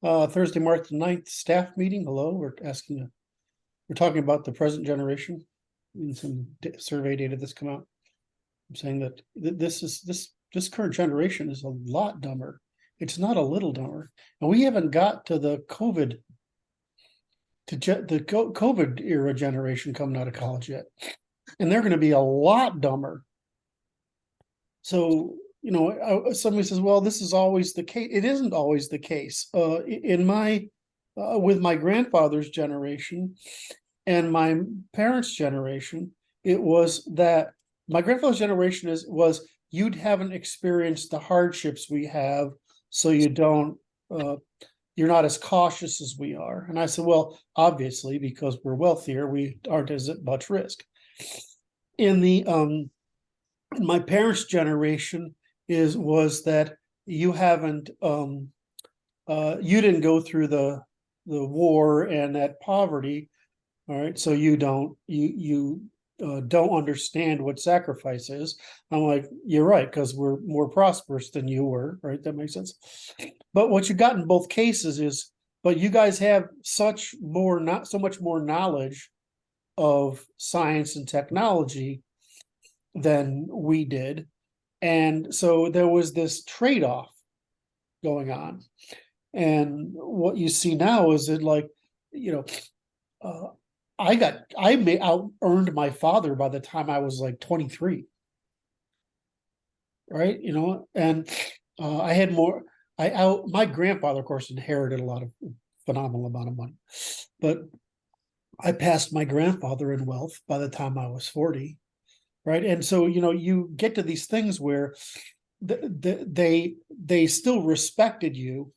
Thursday, March the 9th, staff meeting. Hello, we're talking about the present generation and some survey data that's come out. I'm saying that this current generation is a lot dumber. It's not a little dumber, and we haven't got to the COVID COVID era generation coming out of college yet, and they're going to be a lot dumber. So, somebody says, well, this is always the case. It isn't always the case. With my grandfather's generation and my parents' generation, it was that my grandfather's generation was you haven't experienced the hardships we have, so you're not as cautious as we are. And I said, well, obviously, because we're wealthier, we aren't as at much risk. In my parents' generation was that you haven't you didn't go through the war and that poverty, all right, so you don't understand what sacrifice is. I'm like, you're right, because we're more prosperous than you were, right? That makes sense. But what you got in both cases is, but you guys have so much more knowledge of science and technology than we did. And so there was this trade-off going on. And what you see now is that, like, I out earned my father by the time I was like 23. Right. And I had more, my grandfather, of course, inherited a lot of phenomenal amount of money, but I passed my grandfather in wealth by the time I was 40. Right. And so, you get to these things where they still respected you,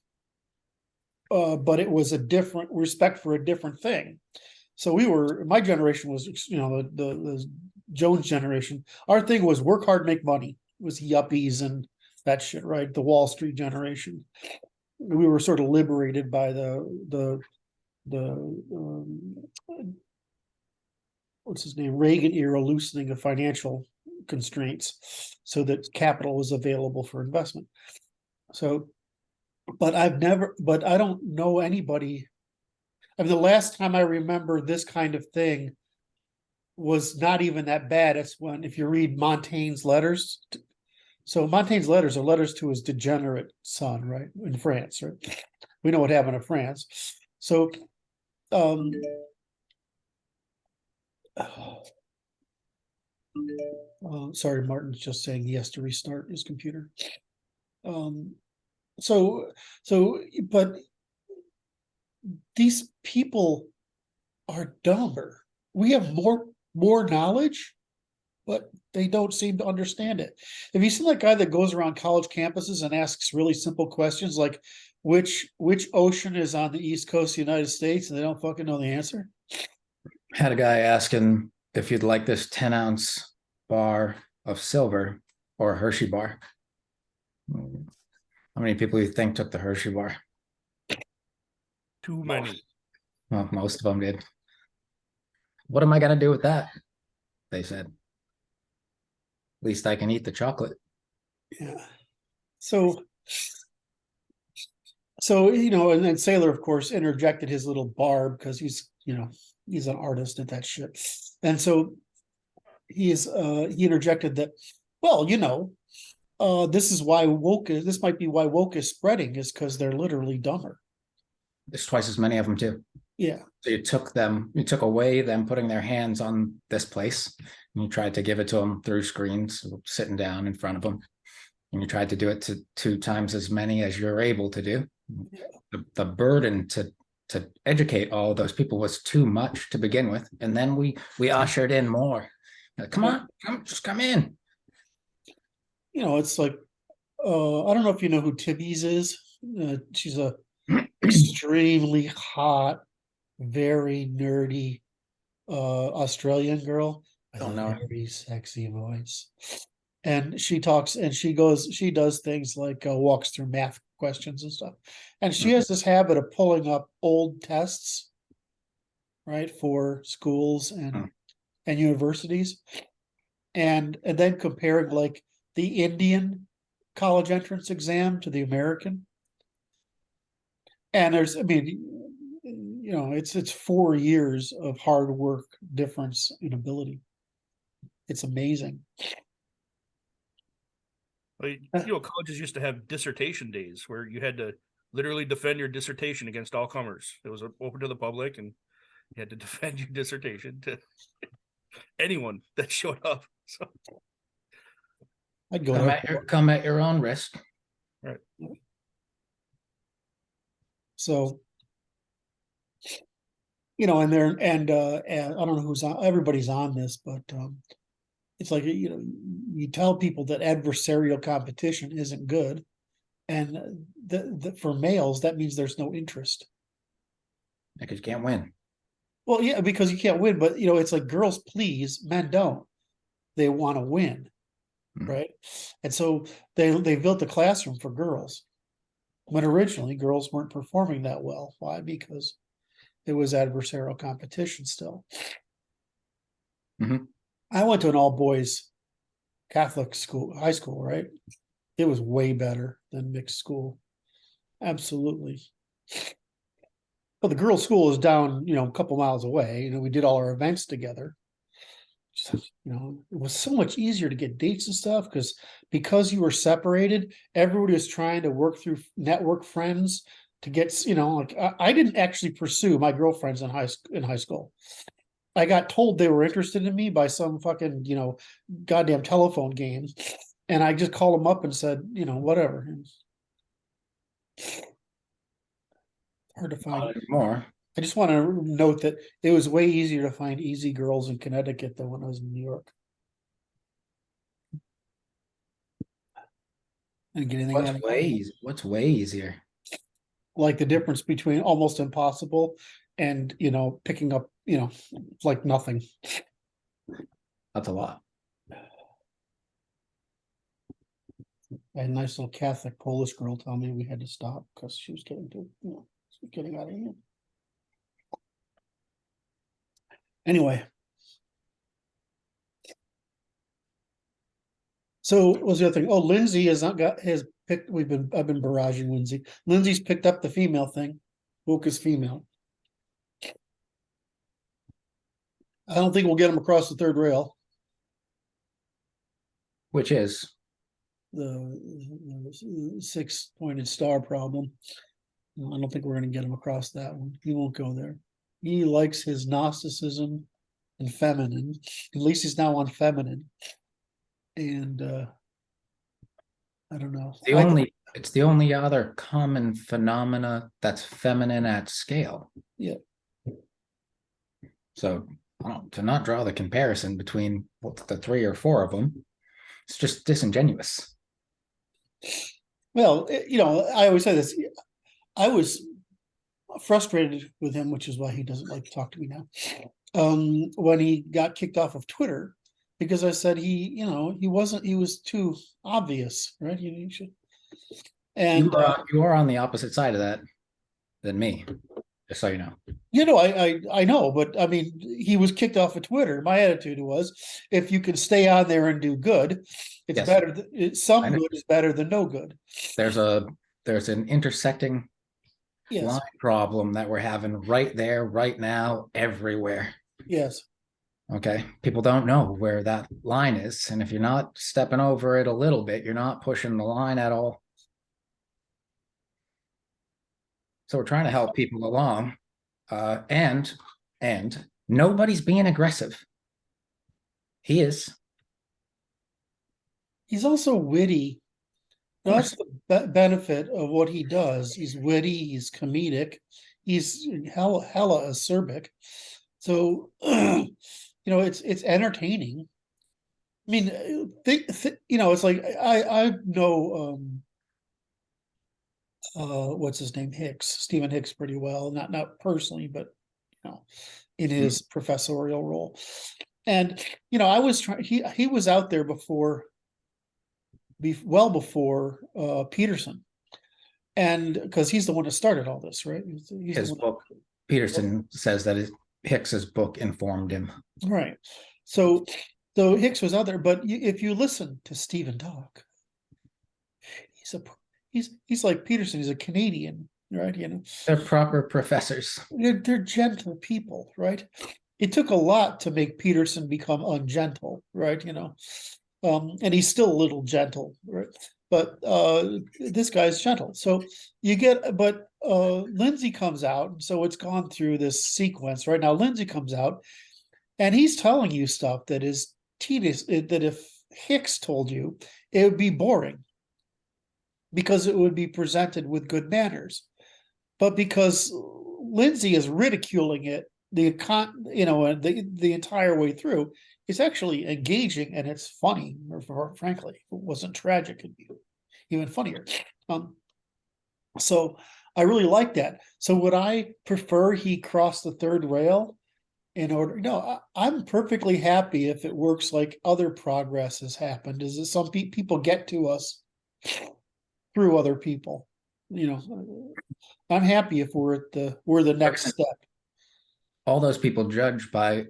but it was a different respect for a different thing. So my generation was, the Jones generation. Our thing was work hard, make money. It was yuppies and that shit, right? The Wall Street generation. We were sort of liberated by the what's his name, Reagan era loosening of financial constraints so that capital was available for investment. So, but I don't know anybody. I mean, the last time I remember this kind of thing was not even that bad. It's if you read Montaigne's letters. So Montaigne's letters are letters to his degenerate son, right? In France, right? We know what happened in France. So, sorry, Martin's just saying he has to restart his computer. But these people are dumber. We have more knowledge, but they don't seem to understand it. Have you seen that guy that goes around college campuses and asks really simple questions like which ocean is on the east coast of the United States, and they don't fucking know the answer? Had a guy asking if you'd like this 10-ounce bar of silver or a Hershey bar. How many people do you think took the Hershey bar? Too many. Well, most of them did. What am I going to do with that? They said. At least I can eat the chocolate. Yeah. So, and then Sailor, of course, interjected his little barb because he's an artist at that shit. And so he interjected that, well, this is why this might be why woke is spreading, is because they're literally dumber. There's twice as many of them too. Yeah. So you took away them putting their hands on this place, and you tried to give it to them through screens, sitting down in front of them. And you tried to do it to 2 times as many as you're able to do. Yeah. The burden to educate all of those people was too much to begin with. And then we ushered in more. Come on, just come in. It's like, I don't know if you know who Tibby's is. She's a extremely hot, very nerdy Australian girl with a very sexy voice. And she talks and she does things like walks through math questions and stuff. And she has this habit of pulling up old tests, right, for schools and universities, and then comparing like the Indian college entrance exam to the American. And there's, I mean, you know, it's 4 years of hard work difference in ability. It's amazing. Colleges used to have dissertation days where you had to literally defend your dissertation against all comers. It was open to the public, and you had to defend your dissertation to anyone that showed up. So I'd go come at your own risk. right. So, you know, and there, and I don't know who's on, everybody's on this, but it's like, you know, you tell people that adversarial competition isn't good, and for males that means there's no interest. Because you can't win. Well, yeah, because you can't win, but you know, it's like girls please, men don't. They want to win, right? And so they built a classroom for girls, when originally girls weren't performing that well. Why? Because it was adversarial competition still. Mm-hmm. I went to an all boys Catholic school, high school, right? It was way better than mixed school. Absolutely. Well, the girls' school is down, you know, a couple miles away. You know, we did all our events together. You know, it was so much easier to get dates and stuff because you were separated. Everybody was trying to work through network friends to get, you know, like I didn't actually pursue my girlfriends in high school. I got told they were interested in me by some fucking, you know, goddamn telephone game, and I just called them up and said, you know, whatever. Hard to find more. I just want to note that it was way easier to find easy girls in Connecticut than when I was in New York. And get anything What's way easier? Like the difference between almost impossible and, you know, picking up, you know, like nothing. That's a lot. I had a nice little Catholic Polish girl tell me we had to stop because she was getting too, you know, she was getting out of hand. Anyway. So what was the other thing? Oh, Lindsay has picked, I've been barraging Lindsay. Lindsay's picked up the female thing. Woke is female. I don't think we'll get him across the third rail. Which is the 6-pointed star problem. I don't think we're going to get him across that one. He won't go there. He likes his Gnosticism and feminine. At least he's now on feminine. And I don't know. It's the only other common phenomena that's feminine at scale. Yeah. So to not draw the comparison between the 3 or 4 of them, it's just disingenuous. Well, you know, I always say this. I was frustrated with him, which is why he doesn't like to talk to me now. When he got kicked off of Twitter, because I said he was too obvious, right? You should. And you are on the opposite side of that than me, just so you know. You know, I know, but I mean, he was kicked off of Twitter. My attitude was, if you can stay on there and do good, it's better. Some good is better than no good. There's an intersecting line problem that we're having right there, right now, everywhere. Yes. Okay. People don't know where that line is. And if you're not stepping over it a little bit, you're not pushing the line at all. So we're trying to help people along. And nobody's being aggressive. He is. He's also witty. That's the benefit of what he does. He's witty. He's comedic. He's hella acerbic. So, you know, it's entertaining. I mean, you know, it's like I know what's his name, Stephen Hicks, pretty well. Not personally, but you know, in his professorial role. And you know, I was trying. He was out there well before Peterson, and because he's the one that started all this, right? His book, Peterson says that Hicks's book informed him. Right. So Hicks was out there, but if you listen to Stephen talk, he's like Peterson. He's a Canadian right? You know, They're proper professors. they're gentle people, right? It took a lot to make Peterson become ungentle, right? You know, and he's still a little gentle, right? But this guy's gentle. So you get, but Lindsay comes out, so it's gone through this sequence, right? Now Lindsay comes out and he's telling you stuff that is tedious, that if Hicks told you, it would be boring because it would be presented with good manners. But because Lindsay is ridiculing it, the entire way through, it's actually engaging and it's funny. Or frankly, if it wasn't tragic, it'd be even funnier. So I really like that. So would I prefer he cross the third rail in order? No, I'm perfectly happy if it works like other progress has happened. Is that some people get to us through other people? You know, I'm happy if we're the next step. All those people judge by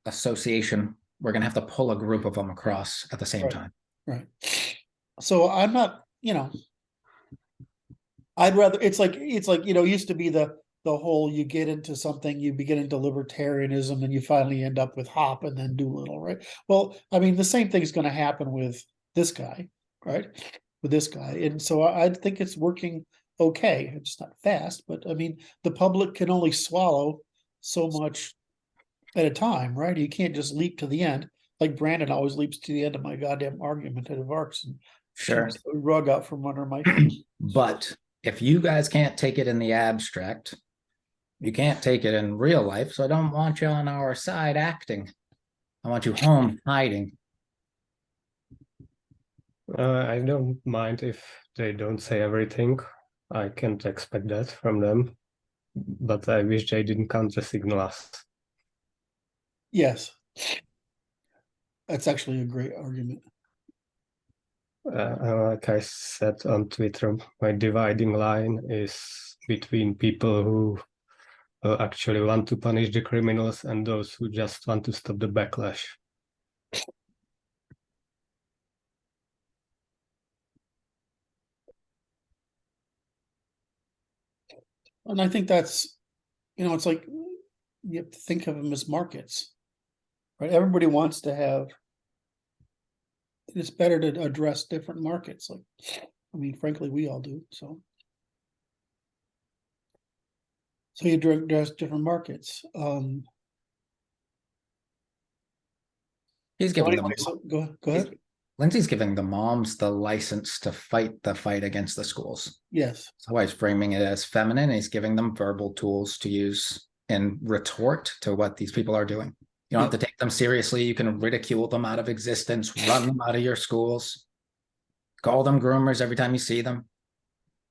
association. We're going to have to pull a group of them across at the same Right. time. Right. So I'm not, I'd rather, it's like, used to be the whole, you get into something, you begin into libertarianism and you finally end up with Hop and then Doolittle, right? Well, I mean, the same thing's going to happen with this guy, right? With this guy. And so I think it's working okay. It's not fast, but I mean, the public can only swallow so much at a time, right? You can't just leap to the end. Like Brandon always leaps to the end of my goddamn argumentative arcs and Sure. pulls the rug out from under my feet. But if you guys can't take it in the abstract, you can't take it in real life. So I don't want you on our side acting. I want you home hiding. I don't mind if they don't say everything. I can't expect that from them. But I wish they didn't counter signal us. Yes. That's actually a great argument. Like I said on Twitter, my dividing line is between people who actually want to punish the criminals and those who just want to stop the backlash. And I think that's, it's like you have to think of them as markets, right? Everybody wants to have, it's better to address different markets. Like, I mean, frankly, we all do. So you address different markets. He's giving them. Go ahead. Lindsay's giving the moms the license to fight the fight against the schools. Yes. So he's framing it as feminine. He's giving them verbal tools to use in retort to what these people are doing. You don't have to take them seriously. You can ridicule them out of existence, run them out of your schools, call them groomers every time you see them.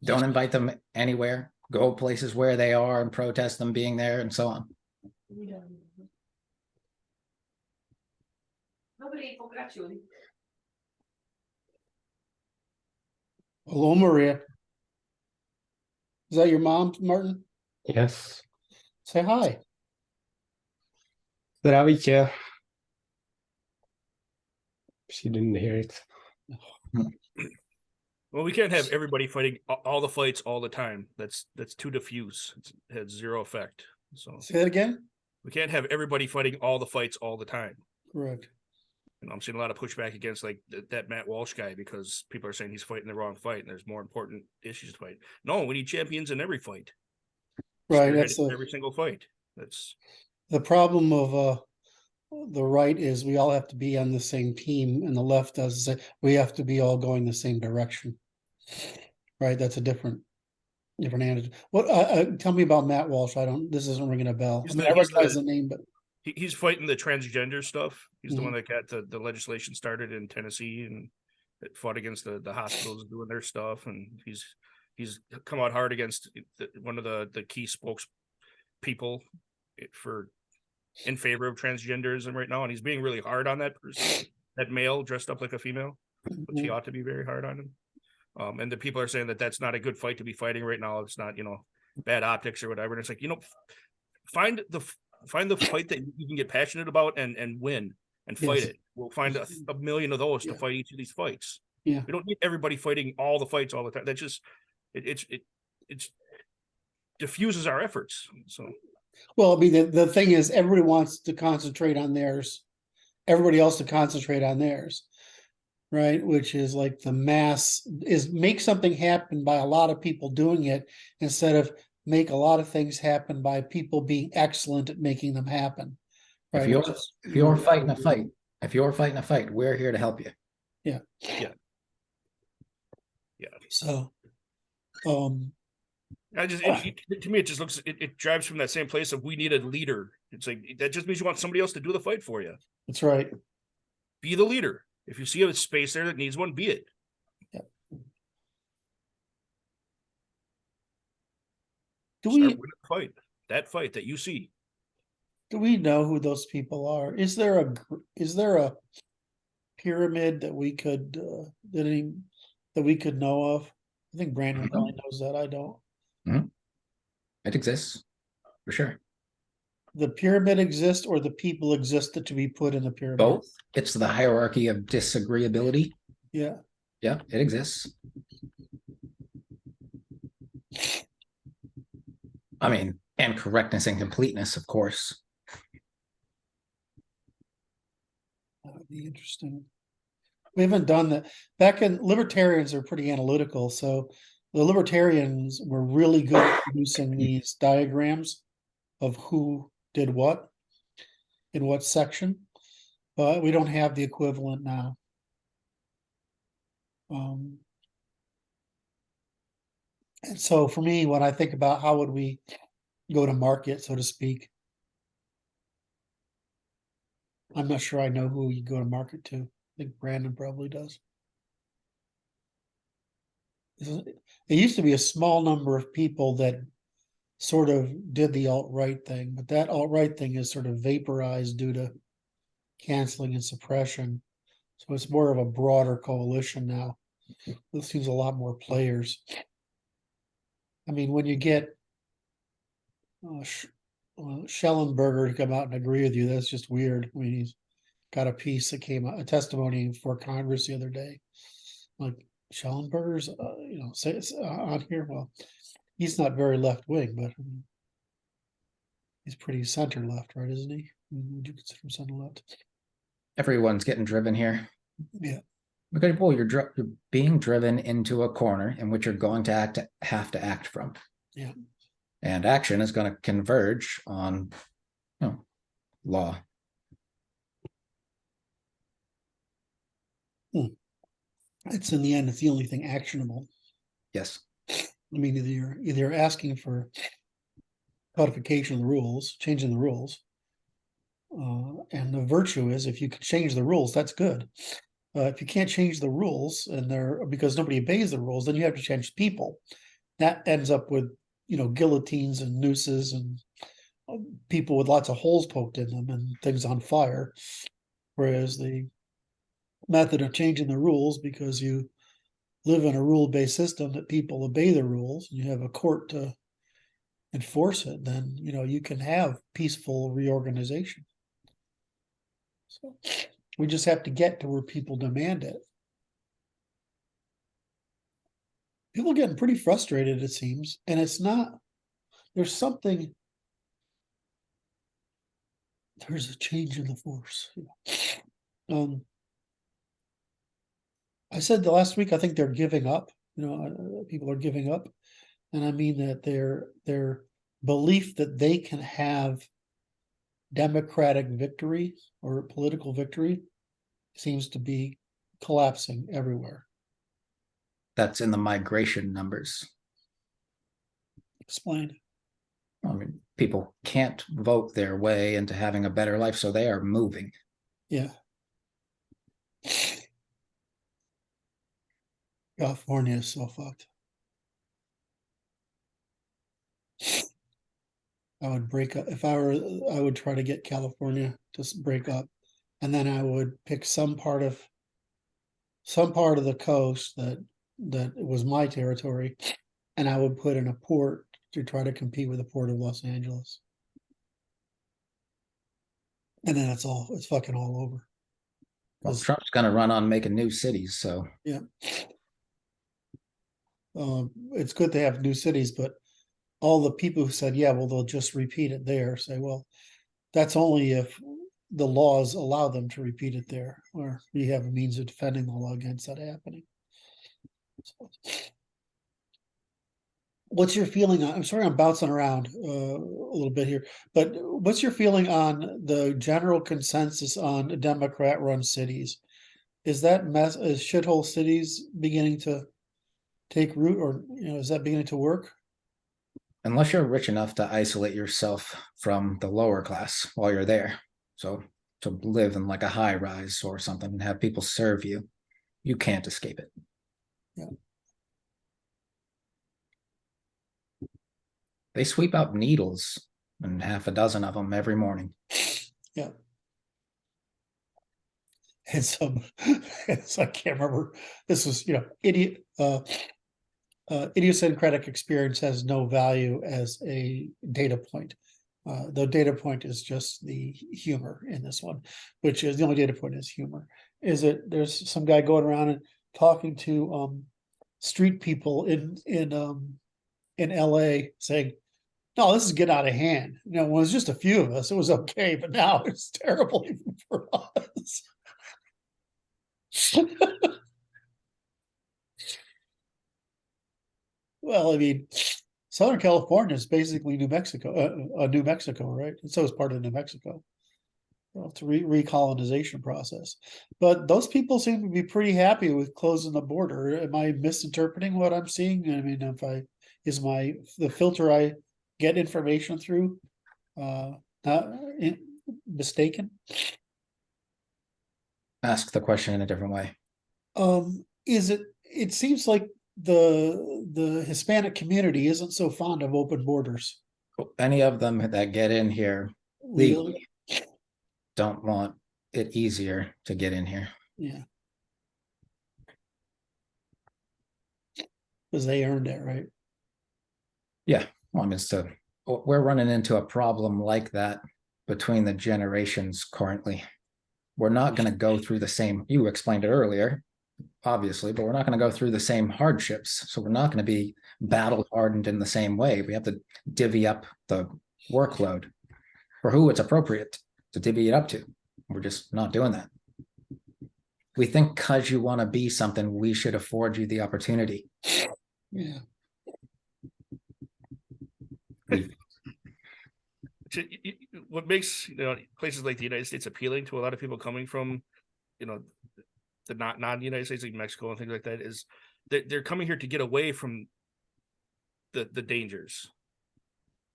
Don't invite them anywhere. Go places where they are and protest them being there and so on. Hello, Maria. Is that your mom, Martin? Yes. Say hi. Zdraví tě. She didn't hear it. Well, we can't have everybody fighting all the fights all the time. That's too diffuse. It has zero effect. So say that again. We can't have everybody fighting all the fights all the time. Correct. And I'm seeing a lot of pushback against like that Matt Walsh guy because people are saying he's fighting the wrong fight and there's more important issues to fight. No, we need champions in every fight. Right. That's every single fight. That's the problem of the right is we all have to be on the same team, and the left does say we have to be all going the same direction. Right. That's a different attitude. What? Tell me about Matt Walsh. This isn't ringing a bell. I recognize the name, but he's fighting the transgender stuff. He's the one that got the legislation started in Tennessee and it fought against the hospitals doing their stuff. And he's come out hard against one of the key spokespeople in favor of transgenderism right now. And he's being really hard on that person, that male dressed up like a female, which he ought to be very hard on him. And the people are saying that that's not a good fight to be fighting right now. It's not, bad optics or whatever. And it's like, find the fight that you can get passionate about and win and fight it. We'll find a million of those to fight each of these fights. Yeah. We don't need everybody fighting all the fights all the time. That's just it's diffuses our efforts. So Well, I mean, the thing is, everybody wants to concentrate on theirs, everybody else to concentrate on theirs, right? Which is like the mass is make something happen by a lot of people doing it instead of make a lot of things happen by people being excellent at making them happen. If Right? you're fighting a fight, we're here to help you. Yeah. Yeah. So, I just to me it just looks it drives from that same place of we need a leader. It's like that just means you want somebody else to do the fight for you. that's right. Be the leader. If you see a space there that needs one, be it. Yeah. Fight that fight that you see? Do we know who those people are? Is there a pyramid that we could that we could know of? I think Brandon probably knows that. I don't. It exists for sure. The pyramid exists, or the people existed to be put in the pyramid? Both. It's the hierarchy of disagreeability. Yeah. Yeah, it exists. I mean, and correctness and completeness, of course. That would be interesting. We haven't done that. Back in libertarians are pretty analytical, so the libertarians were really good at producing these diagrams of who did what in what section, but we don't have the equivalent now. And so for me, when I think about how would we go to market, so to speak, I'm not sure I know who you go to market to. I think Brandon probably does. It used to be a small number of people that sort of did the alt-right thing, but that alt-right thing is sort of vaporized due to canceling and suppression. So it's more of a broader coalition now. It seems a lot more players. I mean, when you get Schellenberger to come out and agree with you, that's just weird. I mean, he's got a piece that came out, a testimony for Congress the other day. Like, Schellenberger's, say it's on here. Well, he's not very left wing, but he's pretty center left, right? Isn't he? Would you consider him center left? Everyone's getting driven here. Yeah. Okay, well, you're being driven into a corner in which you're going to have to act from. Yeah. And action is going to converge on, law. It's in the end, it's the only thing actionable. Yes. I mean, either you're asking for codification of the rules, changing the rules, and the virtue is if you can change the rules, that's good. If you can't change the rules and because nobody obeys the rules, then you have to change people. That ends up with guillotines and nooses and people with lots of holes poked in them and things on fire. Whereas the method of changing the rules, because you live in a rule-based system that people obey the rules, and you have a court to enforce it, then you can have peaceful reorganization. So we just have to get to where people demand it. People are getting pretty frustrated, it seems, and it's not. There's a change in the force. I said the last week, I think they're giving up. People are giving up, and I mean that their belief that they can have democratic victory or political victory seems to be collapsing everywhere. That's in the migration numbers. Explain. I mean, people can't vote their way into having a better life, so they are moving. Yeah. California is so fucked. I would break up if I would try to get California to break up, and then I would pick some part of the coast that was my territory, and I would put in a port to try to compete with the port of Los Angeles. And then it's fucking all over. Well, Trump's going to run on making new cities, so yeah. It's good to have new cities, but all the people who said, yeah, well, they'll just repeat it there, say, well, that's only if the laws allow them to repeat it there, or we have a means of defending the law against that happening. So, what's your feeling on, I'm sorry, I'm bouncing around a little bit here, but what's your feeling on the general consensus on Democrat-run cities? Is that is shithole cities beginning to take root, or is that beginning to work? Unless you're rich enough to isolate yourself from the lower class while you're there. So to live in like a high rise or something and have people serve you, you can't escape it. Yeah. They sweep out needles, and half a dozen of them every morning. Yeah. And some, I can't remember, this was, idiosyncratic experience has no value as a data point. The data point is just the humor in this one, which is the only data point is humor. Is it there's some guy going around and talking to street people in LA saying, no, this is getting out of hand. When it was just a few of us, it was okay, but now it's terrible even for us. Well, I mean, Southern California is basically New Mexico, New Mexico, right? And so is part of New Mexico. Well, it's a recolonization process. But those people seem to be pretty happy with closing the border. Am I misinterpreting what I'm seeing? I mean, is the filter I get information through not mistaken? Ask the question in a different way. It seems like the Hispanic community isn't so fond of open borders. Any of them that get in here legally don't want it easier to get in here. Yeah. Because they earned it, right? Yeah. Well, I mean, we're running into a problem like that between the generations currently. We're not going to go through the same, you explained it earlier, obviously, but we're not going to go through the same hardships. So we're not going to be battle hardened in the same way. We have to divvy up the workload for who it's appropriate to divvy it up to. We're just not doing that. We think because you want to be something, we should afford you the opportunity. Yeah. What makes places like the United States appealing to a lot of people coming from the non-United States, like Mexico and things like that, is that they're coming here to get away from the dangers.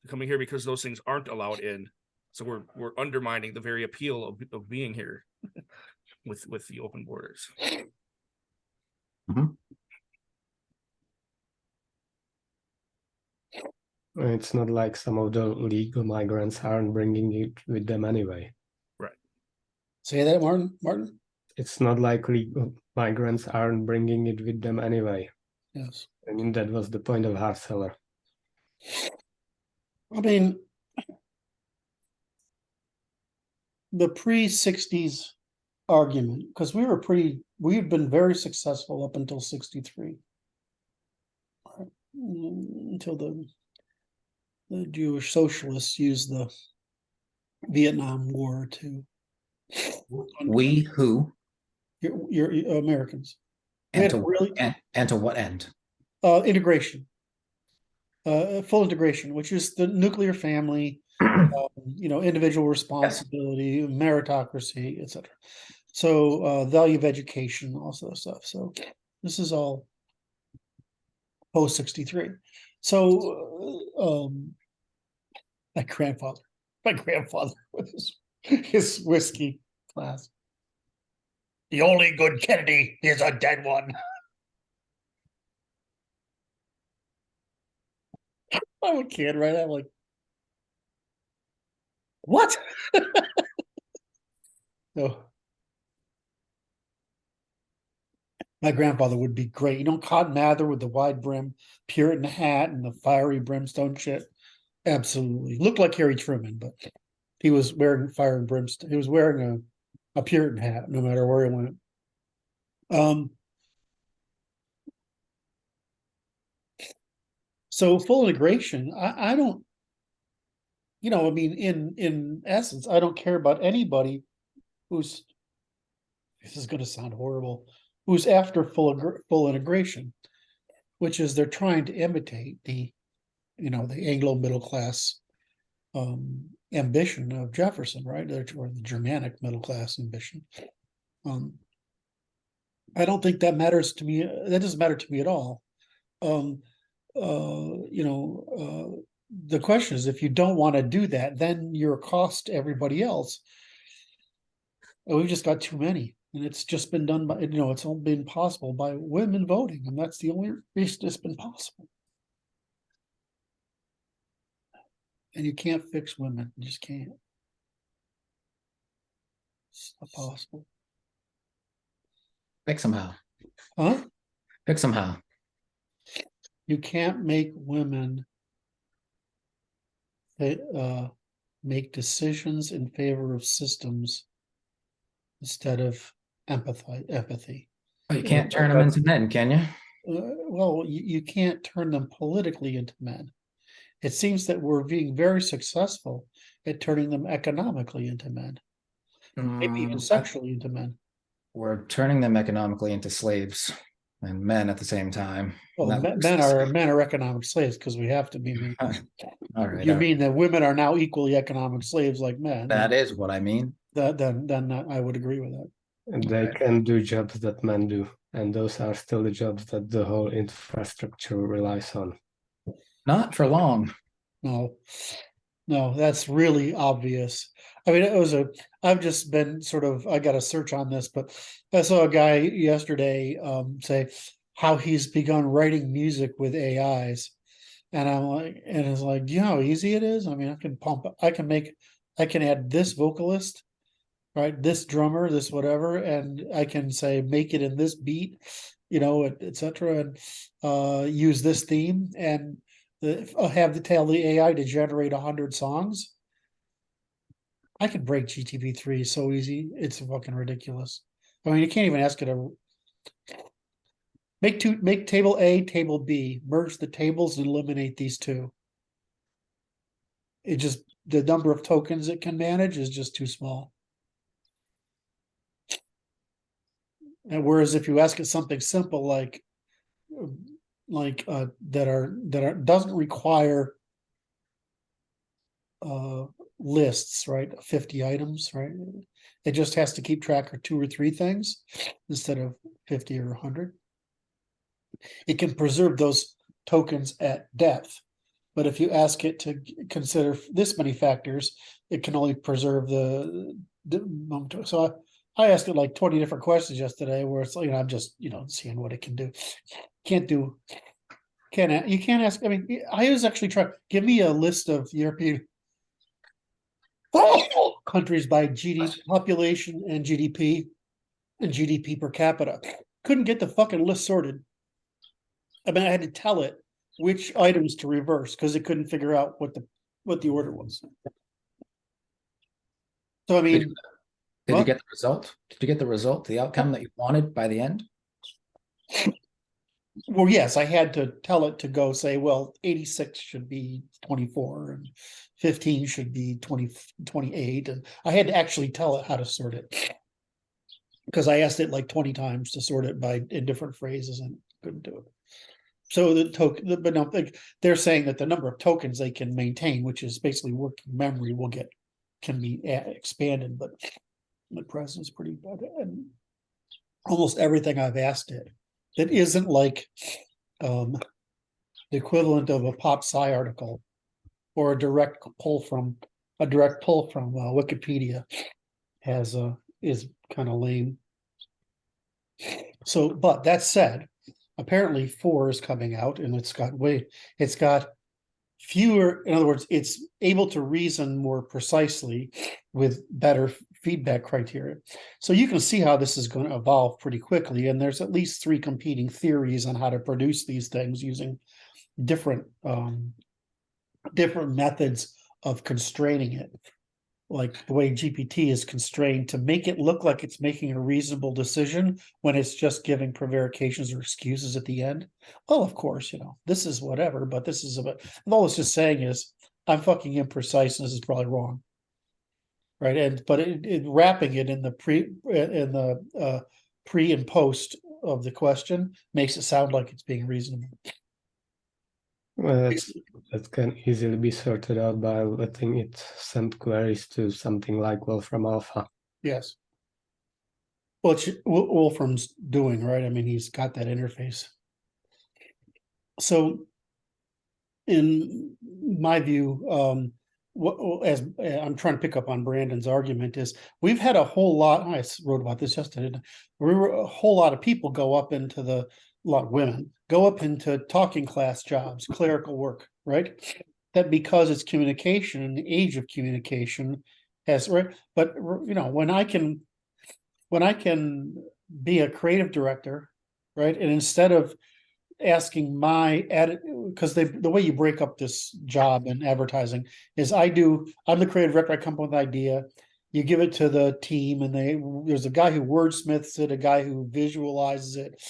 They're coming here because those things aren't allowed in. So we're undermining the very appeal of being here with the open borders. Mm-hmm. It's not like some of the legal migrants aren't bringing it with them anyway. Right. Say that, Martin? It's not like legal migrants aren't bringing it with them anyway. Yes. I mean, that was the point of hard seller. I mean, the pre-60s argument, because we've been very successful up until 63. Until the Jewish socialists used the Vietnam War to We who your Americans and to what end? Integration, full integration, which is the nuclear family, individual responsibility, meritocracy, etc. So value of education, also stuff. So this is all post 63. So my grandfather with his whiskey glass. The only good Kennedy is a dead one. I'm a kid, right? I'm like, what? No. My grandfather would be great. Cotton Mather with the wide brim Puritan hat and the fiery brimstone shit. Absolutely. Looked like Harry Truman, but he was wearing fire and brimstone. He was wearing a Puritan hat no matter where he went. So full integration, I don't, you know, I mean, in essence, I don't care about anybody who's, this is gonna sound horrible, who's after full integration, which is they're trying to imitate the, you know, the Anglo middle class ambition of Jefferson, right? Or the Germanic middle class ambition. I don't think that matters to me. That doesn't matter to me at all. You know, the question is, if you don't want to do that, then you're a cost to everybody else. And we've just got too many, and it's just been done by, you know, it's all been possible by women voting, and that's the only reason it's been possible. And you can't fix women, you just can't. It's not possible. Fix them how? Huh? Fix them how? You can't make women make decisions in favor of systems instead of empathy. Oh, you can't turn them into men, can you? Well, you can't turn them politically into men. It seems that we're being very successful at turning them economically into men, maybe even sexually into men. We're turning them economically into slaves and men at the same time. Well, men are economic slaves because we have to be men. All right. You mean that women are now equally economic slaves like men? That is what I mean. Then I would agree with that. And they can do jobs that men do, and those are still the jobs that the whole infrastructure relies on. Not for long. No, that's really obvious. I mean, I've just been sort of, I got to search on this, but I saw a guy yesterday say how he's begun writing music with AIs. And I'm like, and it's like, do you know how easy it is? I mean, I can add this vocalist, right? This drummer, this whatever, and I can say, make it in this beat, you know, etc. And use this theme and have to tell the AI to generate 100 songs. I can break GTP3 so easy. It's fucking ridiculous. I mean, you can't even ask it to make table A, table B, merge the tables and eliminate these two. It just, the number of tokens it can manage is just too small. And whereas if you ask it something simple like doesn't require lists, right? 50 items, right? It just has to keep track of 2 or 3 things instead of 50 or 100. It can preserve those tokens at depth, but if you ask it to consider this many factors, it can only preserve the so I asked it like 20 different questions yesterday where it's like, you know, I'm just, you know, seeing what it can do. You can't ask, I mean, I was actually trying, give me a list of European countries by GDP, population and GDP per capita. Couldn't get the fucking list sorted. I mean, I had to tell it which items to reverse because it couldn't figure out what the order was. So I mean, did you get the result? Did you get the result, the outcome that you wanted by the end? Well, yes, I had to tell it to go say, well, 86 should be 24 and 15 should be 28. And I had to actually tell it how to sort it because I asked it like 20 times to sort it in different phrases and couldn't do it. So but no, they're saying that the number of tokens they can maintain, which is basically working memory, can be expanded, but the present is pretty bad. And almost everything I've asked it that isn't like the equivalent of a pop sci article or a direct pull from Wikipedia is kind of lame. So, but that said, apparently 4 is coming out and it's got fewer, in other words, it's able to reason more precisely with better feedback criteria. So you can see how this is going to evolve pretty quickly. And there's at least 3 competing theories on how to produce these things using different methods of constraining it. like the way GPT is constrained to make it look like it's making a reasonable decision when it's just giving prevarications or excuses at the end. Well, of course, this is whatever, but this is about, all it's just saying is, I'm fucking imprecise and this is probably wrong. Right. But wrapping it in the pre and post of the question makes it sound like it's being reasonable. Well, that can easily be sorted out by letting it send queries to something like Wolfram Alpha. Yes. Well, it's Wolfram's doing, right? I mean, he's got that interface. So, in my view, as I'm trying to pick up on Brandon's argument is, we've had a whole lot. I wrote about this yesterday. A whole lot of people go up into a lot of women go up into talking class jobs, clerical work, right? That because it's communication and the age of communication has, right? But when I can be a creative director, right? And instead of asking because the way you break up this job in advertising is I'm the creative director, I come up with an idea, you give it to the team, and there's a guy who wordsmiths it, a guy who visualizes it,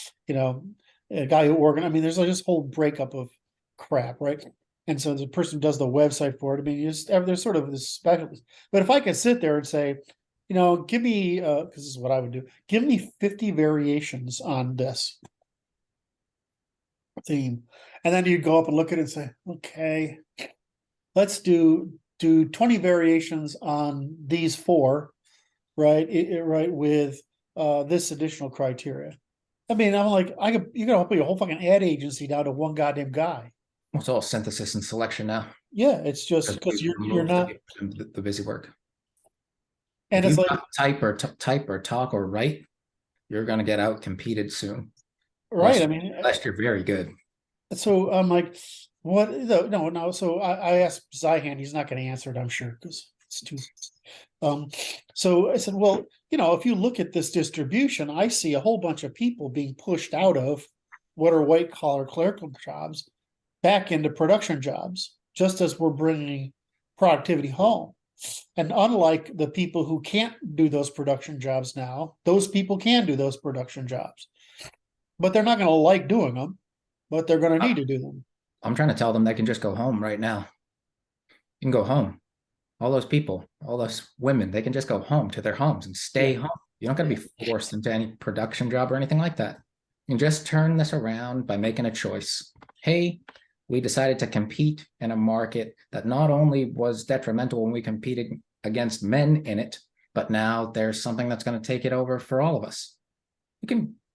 a guy who organizes. I mean, there's like this whole breakup of crap, right? And so the person who does the website for it, I mean, there's sort of this specialist. But if I could sit there and say, give me, because this is what I would do, give me 50 variations on this theme, and then you'd go up and look at it and say, okay, let's do 20 variations on these 4, right? Right, with this additional criteria. I mean, I'm like, you're gonna put your whole fucking ad agency down to one goddamn guy. It's all synthesis and selection now. Yeah, it's just because you're not the busy work. And if it's you like type or talk or write, you're going to get out competed soon. right. Unless, I mean, unless you're very good. So I'm like, what? No. So I asked Zyhan, he's not going to answer it, I'm sure, because it's too. So I said, well, if you look at this distribution, I see a whole bunch of people being pushed out of what are white collar clerical jobs back into production jobs, just as we're bringing productivity home. And unlike the people who can't do those production jobs now, those people can do those production jobs, but they're not going to like doing them, but they're going to need to do them. I'm trying to tell them they can just go home right now. You can go home. All those people, all those women, they can just go home to their homes and stay home. You don't got to be forced into any production job or anything like that. You can just turn this around by making a choice. Hey, we decided to compete in a market that not only was detrimental when we competed against men in it, but now there's something that's going to take it over for all of us.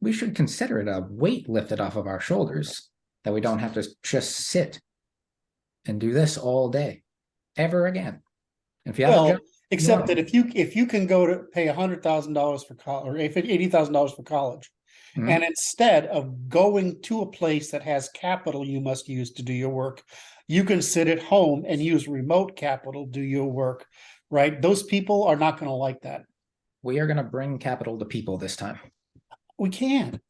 We should consider it a weight lifted off of our shoulders, that we don't have to just sit and do this all day ever again. If you have a job, except that if you can go to pay $100,000 for college or $80,000 for college, and instead of going to a place that has capital you must use to do your work, you can sit at home and use remote capital to do your work, right? Those people are not going to like that. We are going to bring capital to people this time. We can't.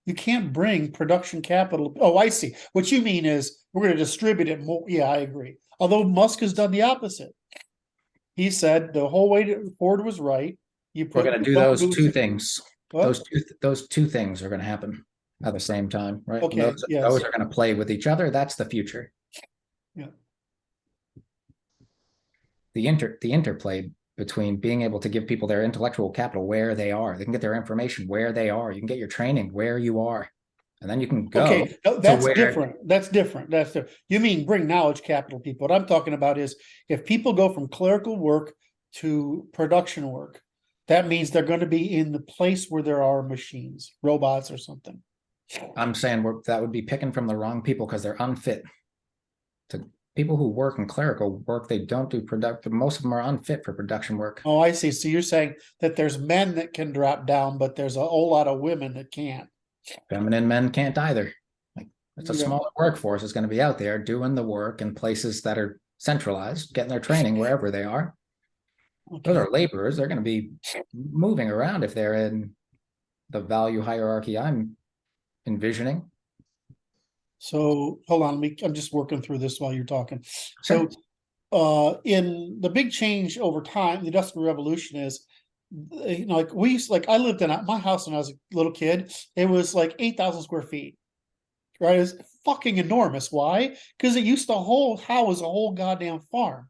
You can't bring production capital. Oh, I see. What you mean is we're going to distribute it more. Yeah, I agree. Although Musk has done the opposite. He said the whole way forward was right. We're going to do those two things. What? Those two things are going to happen at the same time, right? Okay. Those are going to play with each other. That's the future. Yeah. The interplay between being able to give people their intellectual capital where they are. They can get their information where they are. You can get your training where you are. And then you can go. Okay, that's different. That's different. You mean bring knowledge capital people. What I'm talking about is if people go from clerical work to production work, that means they're going to be in the place where there are machines, robots or something. I'm saying that would be picking from the wrong people because they're unfit. To people who work in clerical work, they don't do productive. Most of them are unfit for production work. Oh, I see. So you're saying that there's men that can drop down, but there's a whole lot of women that can't. Feminine men can't either. It's a smaller workforce is going to be out there doing the work in places that are centralized, getting their training wherever they are. Okay. Those are laborers. They're going to be moving around if they're in the value hierarchy I'm envisioning. So hold on, I'm just working through this while you're talking. So in the big change over time, the Industrial Revolution is, like I lived in my house when I was a little kid. It was like 8,000 square feet, right? It was fucking enormous. Why? Because it used to house a whole goddamn farm,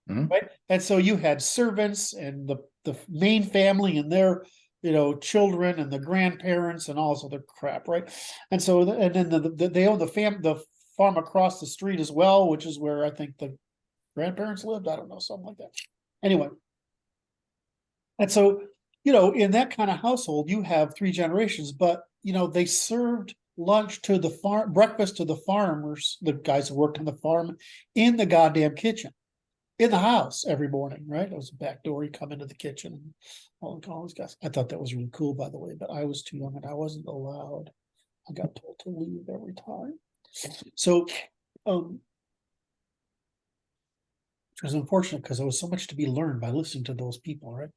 right? And so you had servants and the main family and their children and the grandparents and all this other crap, right? And so and then they own the farm across the street as well, which is where I think the grandparents lived. I don't know, something like that. Anyway, and so in that kind of household, you have 3 generations, but they served lunch to the farm, breakfast to the farmers, the guys who worked on the farm, in the goddamn kitchen, in the house every morning, right? It was a back door. You come into the kitchen and all these guys. I thought that was really cool, by the way, but I was too young and I wasn't allowed. I got told to leave every time. So, which was unfortunate because there was so much to be learned by listening to those people, right?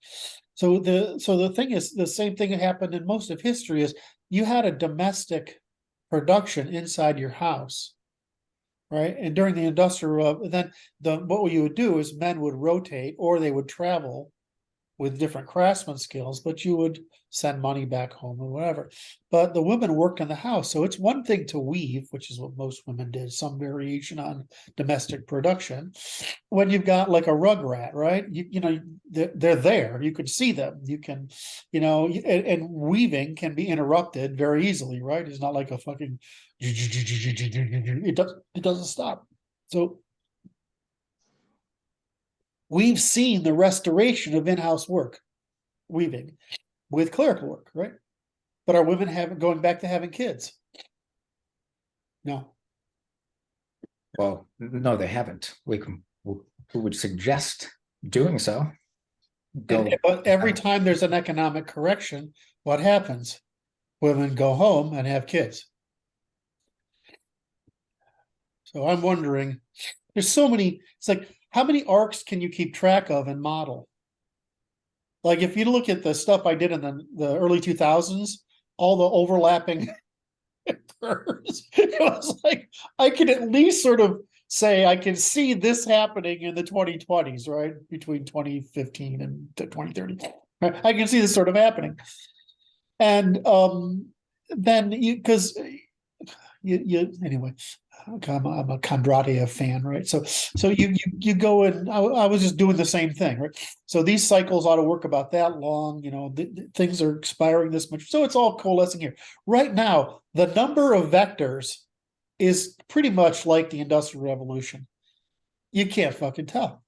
So the thing is, the same thing that happened in most of history is you had a domestic production inside your house, right? And during the industrial, then what you would do is men would rotate or they would travel with different craftsman skills, but you would send money back home or whatever. But the women worked in the house. So it's one thing to weave, which is what most women did, some variation on domestic production. When you've got like a rug rat, right? They're there. You can see them. You can, and weaving can be interrupted very easily, right? It's not like a fucking, it doesn't stop. So we've seen the restoration of in-house work, weaving, with clerical work, right? But are women going back to having kids? No. Well, no, they haven't. We would suggest doing so. But every time there's an economic correction, what happens? Women go home and have kids. So I'm wondering, there's so many, it's like, how many arcs can you keep track of and model? Like if you look at the stuff I did in the early 2000s, all the overlapping curves, it was like I could at least sort of say I can see this happening in the 2020s, right? Between 2015 and 2030. I can see this sort of happening. And then because you anyway, I'm a Kondratiev fan, right? So you go and I was just doing the same thing, right? So these cycles ought to work about that long, things are expiring this much. So it's all coalescing here. Right now, the number of vectors is pretty much like the Industrial Revolution. You can't fucking tell.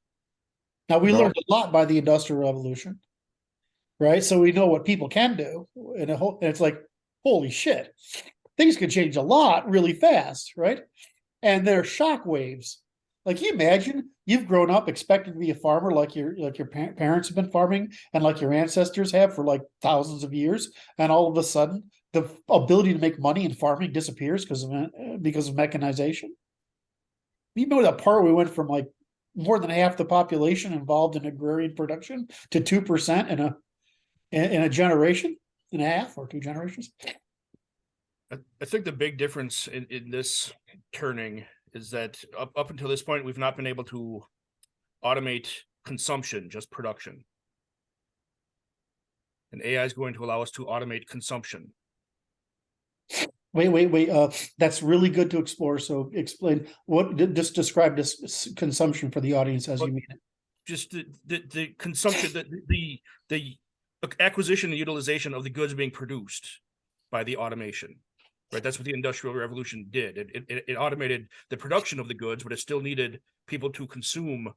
Now we learned a lot by the Industrial Revolution, right? So we know what people can do, and it's like, holy shit. Things could change a lot really fast, right? And they're shock waves. Like you imagine you've grown up expecting to be a farmer like your parents have been farming and like your ancestors have for like thousands of years, and all of a sudden the ability to make money in farming disappears because of mechanization. You know that part where we went from like more than half the population involved in agrarian production to 2% in a generation and a half or 2 generations. I think the big difference in this turning is that up until this point, we've not been able to automate consumption, just production. And AI is going to allow us to automate consumption. Wait. That's really good to explore. So explain just describe this consumption for the audience as you mean it. Just the consumption, the acquisition and utilization of the goods being produced by the automation. Right, that's what the Industrial Revolution did. It automated the production of the goods, but it still needed people to consume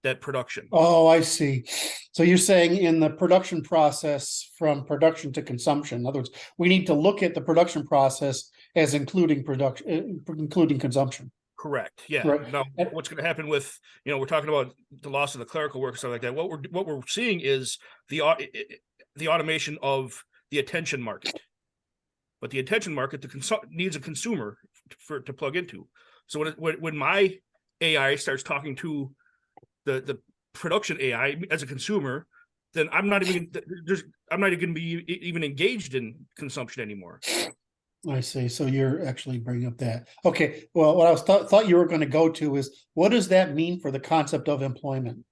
that production. Oh, I see. So you're saying in the production process from production to consumption. In other words, we need to look at the production process as including consumption. Correct. Yeah. Right. Now, what's going to happen with we're talking about the loss of the clerical work and stuff like that. What we're seeing is the automation of the attention market. But the attention market needs a consumer to plug into. So when my AI starts talking to the production AI as a consumer, then I'm not even going to be even engaged in consumption anymore. I see. So you're actually bringing up that. Okay. Well, what I was thought you were going to go to is what does that mean for the concept of employment?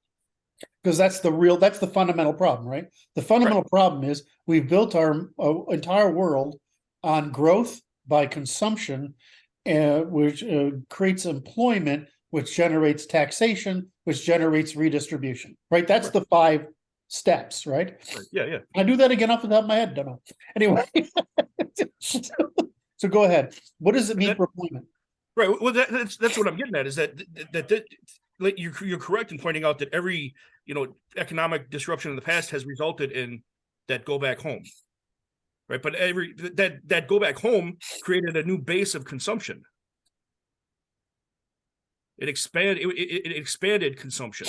Because that's the fundamental problem, right? The fundamental problem is we've built our entire world on growth by consumption, which creates employment, which generates taxation, which generates redistribution, right? That's the 5 steps, right? Yeah, yeah. I do that again off the top of my head. Don't know. Anyway, so go ahead. What does it mean for employment? Right. Well, that's what I'm getting at. Is that like you're correct in pointing out that every economic disruption in the past has resulted in that go back home, right? But that go back home created a new base of consumption. It expanded consumption.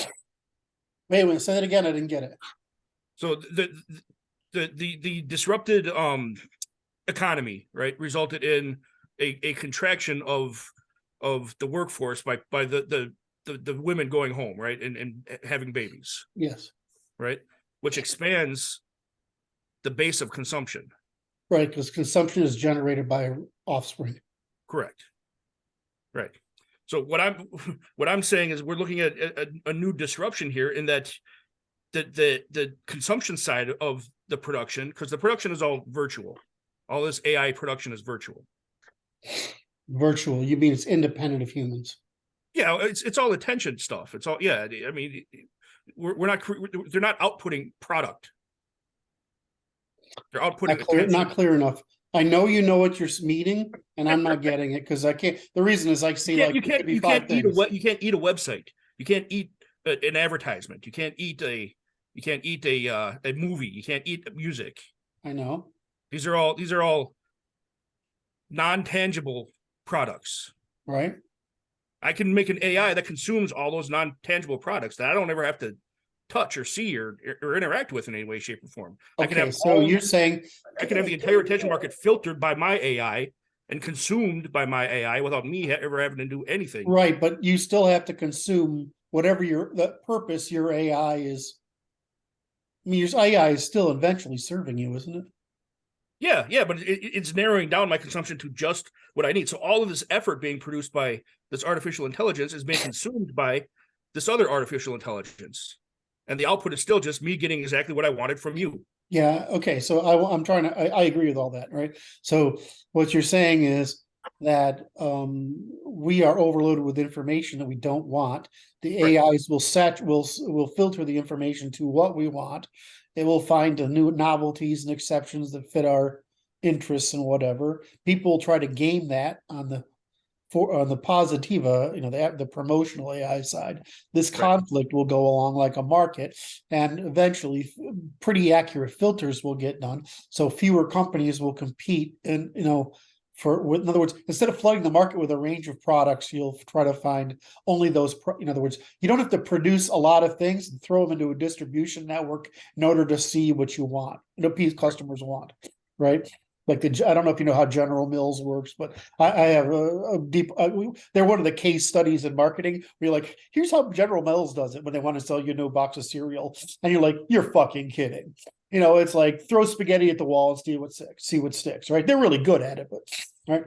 Wait a minute, say that again. I didn't get it. So the disrupted economy, right, resulted in a contraction of the workforce by the women going home, right, and having babies. Yes. Right, which expands the base of consumption. Right, because consumption is generated by offspring. Correct. Right. So what I'm saying is we're looking at a new disruption here in that the consumption side of the production, because the production is all virtual. All this AI production is virtual. Virtual, you mean it's independent of humans? Yeah, it's all attention stuff. It's all, yeah. I mean, they're not outputting product. They're outputting not clear enough. I know you know what you're meaning, and I'm not getting it because I can't. The reason is I see you can't eat a website. You can't eat an advertisement. You can't eat a movie. You can't eat music. I know. These are all non-tangible products. Right. I can make an AI that consumes all those non-tangible products that I don't ever have to touch or see or interact with in any way, shape, or form. Okay, you're saying I can have the entire attention market filtered by my AI and consumed by my AI without me ever having to do anything. Right, but you still have to consume whatever the purpose your AI is. I mean, your AI is still eventually serving you, isn't it? Yeah, but it's narrowing down my consumption to just what I need. So all of this effort being produced by this artificial intelligence is being consumed by this other artificial intelligence. And the output is still just me getting exactly what I wanted from you. Yeah, okay. So I'm trying to, I agree with all that, right? So what you're saying is that we are overloaded with information that we don't want. The AIs will filter the information to what we want. It will find the new novelties and exceptions that fit our interests and whatever. People will try to game that on the positiva, the promotional AI side. This conflict will go along like a market, and eventually pretty accurate filters will get done. So fewer companies will compete, and in other words, instead of flooding the market with a range of products, you'll try to find only those. In other words, you don't have to produce a lot of things and throw them into a distribution network in order to see what you want. Customers want, right? Like I don't know if you know how General Mills works, but I have a deep. They're one of the case studies in marketing. Where you're like, here's how General Mills does it when they want to sell you a new box of cereal, and you're like, you're fucking kidding. It's like throw spaghetti at the wall and see what sticks. Right? They're really good at it, but right.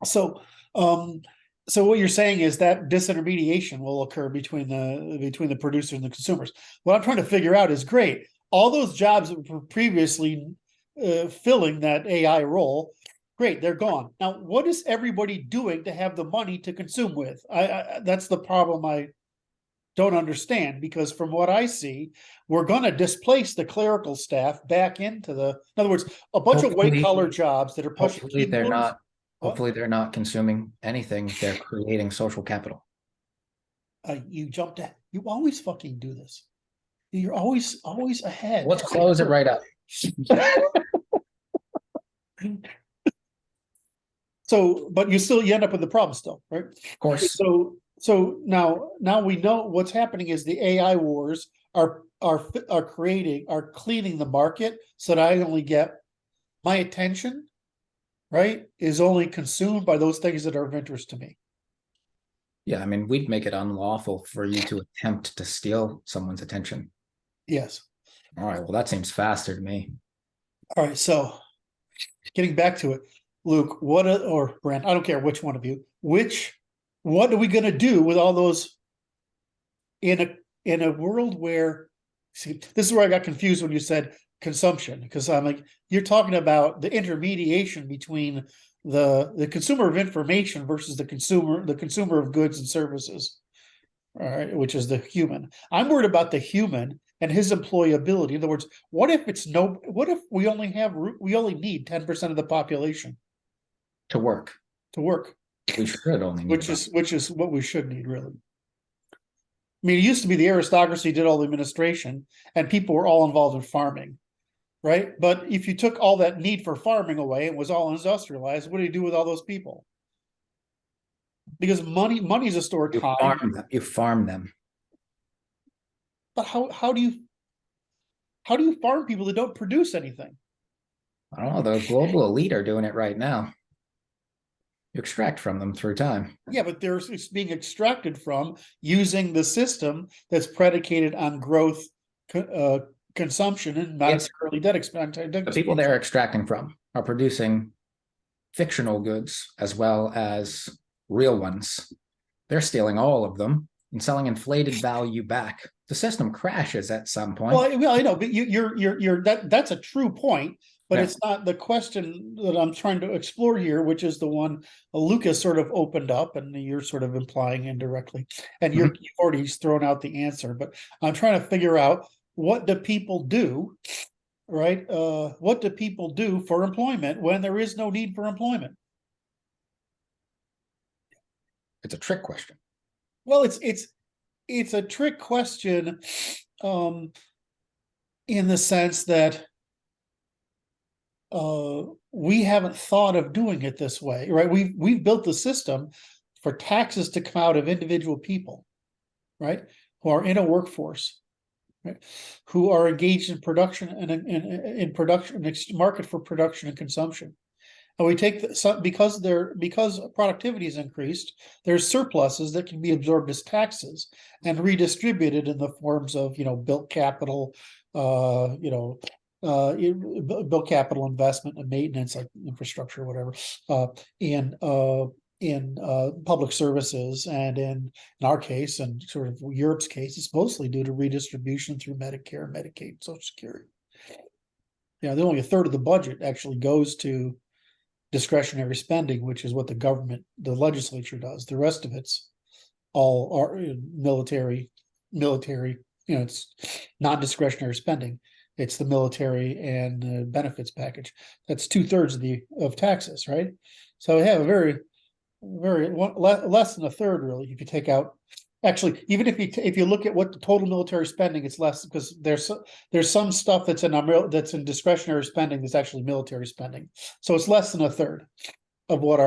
So what you're saying is that disintermediation will occur between the producers and the consumers. What I'm trying to figure out is great. All those jobs that were previously filling that AI role, great, they're gone. Now, what is everybody doing to have the money to consume with? That's the problem I don't understand, because from what I see, we're going to displace the clerical staff back into in other words, a bunch of white collar jobs that are pushing. Hopefully they're not consuming anything. They're creating social capital. You always fucking do this. You're always ahead. Let's close it right up. So, but you end up with the problem still, right? Of course. So now we know what's happening is the AI wars are cleaning the market so that I only get my attention, right, is only consumed by those things that are of interest to me. Yeah, I mean, we'd make it unlawful for you to attempt to steal someone's attention. Yes. All right, well, that seems faster to me. All right, so getting back to it, Luke, or Brent, I don't care which one of you, what are we gonna do with all those in a world where, see, this is where I got confused when you said consumption, because I'm like, you're talking about the intermediation between the consumer of information versus the consumer of goods and services, all right, which is the human. I'm worried about the human and his employability. In other words, what if we only need 10% of the population To work. to work, We should only need which is what we should need, really. I mean, it used to be the aristocracy did all the administration and people were all involved in farming, right? But if you took all that need for farming away and was all industrialized, what do you do with all those people? Because money is a store of you time. you farm them. But how do you farm people that don't produce anything? I don't know, the global elite are doing it right now. You extract from them through time. Yeah, but it's being extracted from using the system that's predicated on growth, consumption, and not necessarily debt expansion. The people they're extracting from are producing fictional goods as well as real ones. They're stealing all of them and selling inflated value back. The system crashes at some point. Well, I know, but that's a true point, but Yeah. it's not the question that I'm trying to explore here, which is the one Lucas sort of opened up, and you're sort of implying indirectly, and you've already thrown out the answer. But I'm trying to figure out, what do people do, right? What do people do for employment when there is no need for employment? It's a trick question. Well, it's a trick question, in the sense that we haven't thought of doing it this way, right? We've built the system for taxes to come out of individual people, right, who are in a workforce, right, who are engaged in production and in production, market for production and consumption. And we take because productivity is increased, there's surpluses that can be absorbed as taxes and redistributed in the forms of, built capital, built capital investment and maintenance, like infrastructure, whatever, in public services, and in our case, and sort of Europe's case, it's mostly due to redistribution through Medicare, Medicaid, Social Security. Only a third of the budget actually goes to discretionary spending, which is what the legislature does. The rest of it's all are military, it's non-discretionary spending. It's the military and benefits package. That's 2/3 of taxes, right? So we have a very less than a third, really, if you take out. Actually, even if you look at what the total military spending, it's less, because there's some stuff that's in discretionary spending that's actually military spending. So it's less than a third of what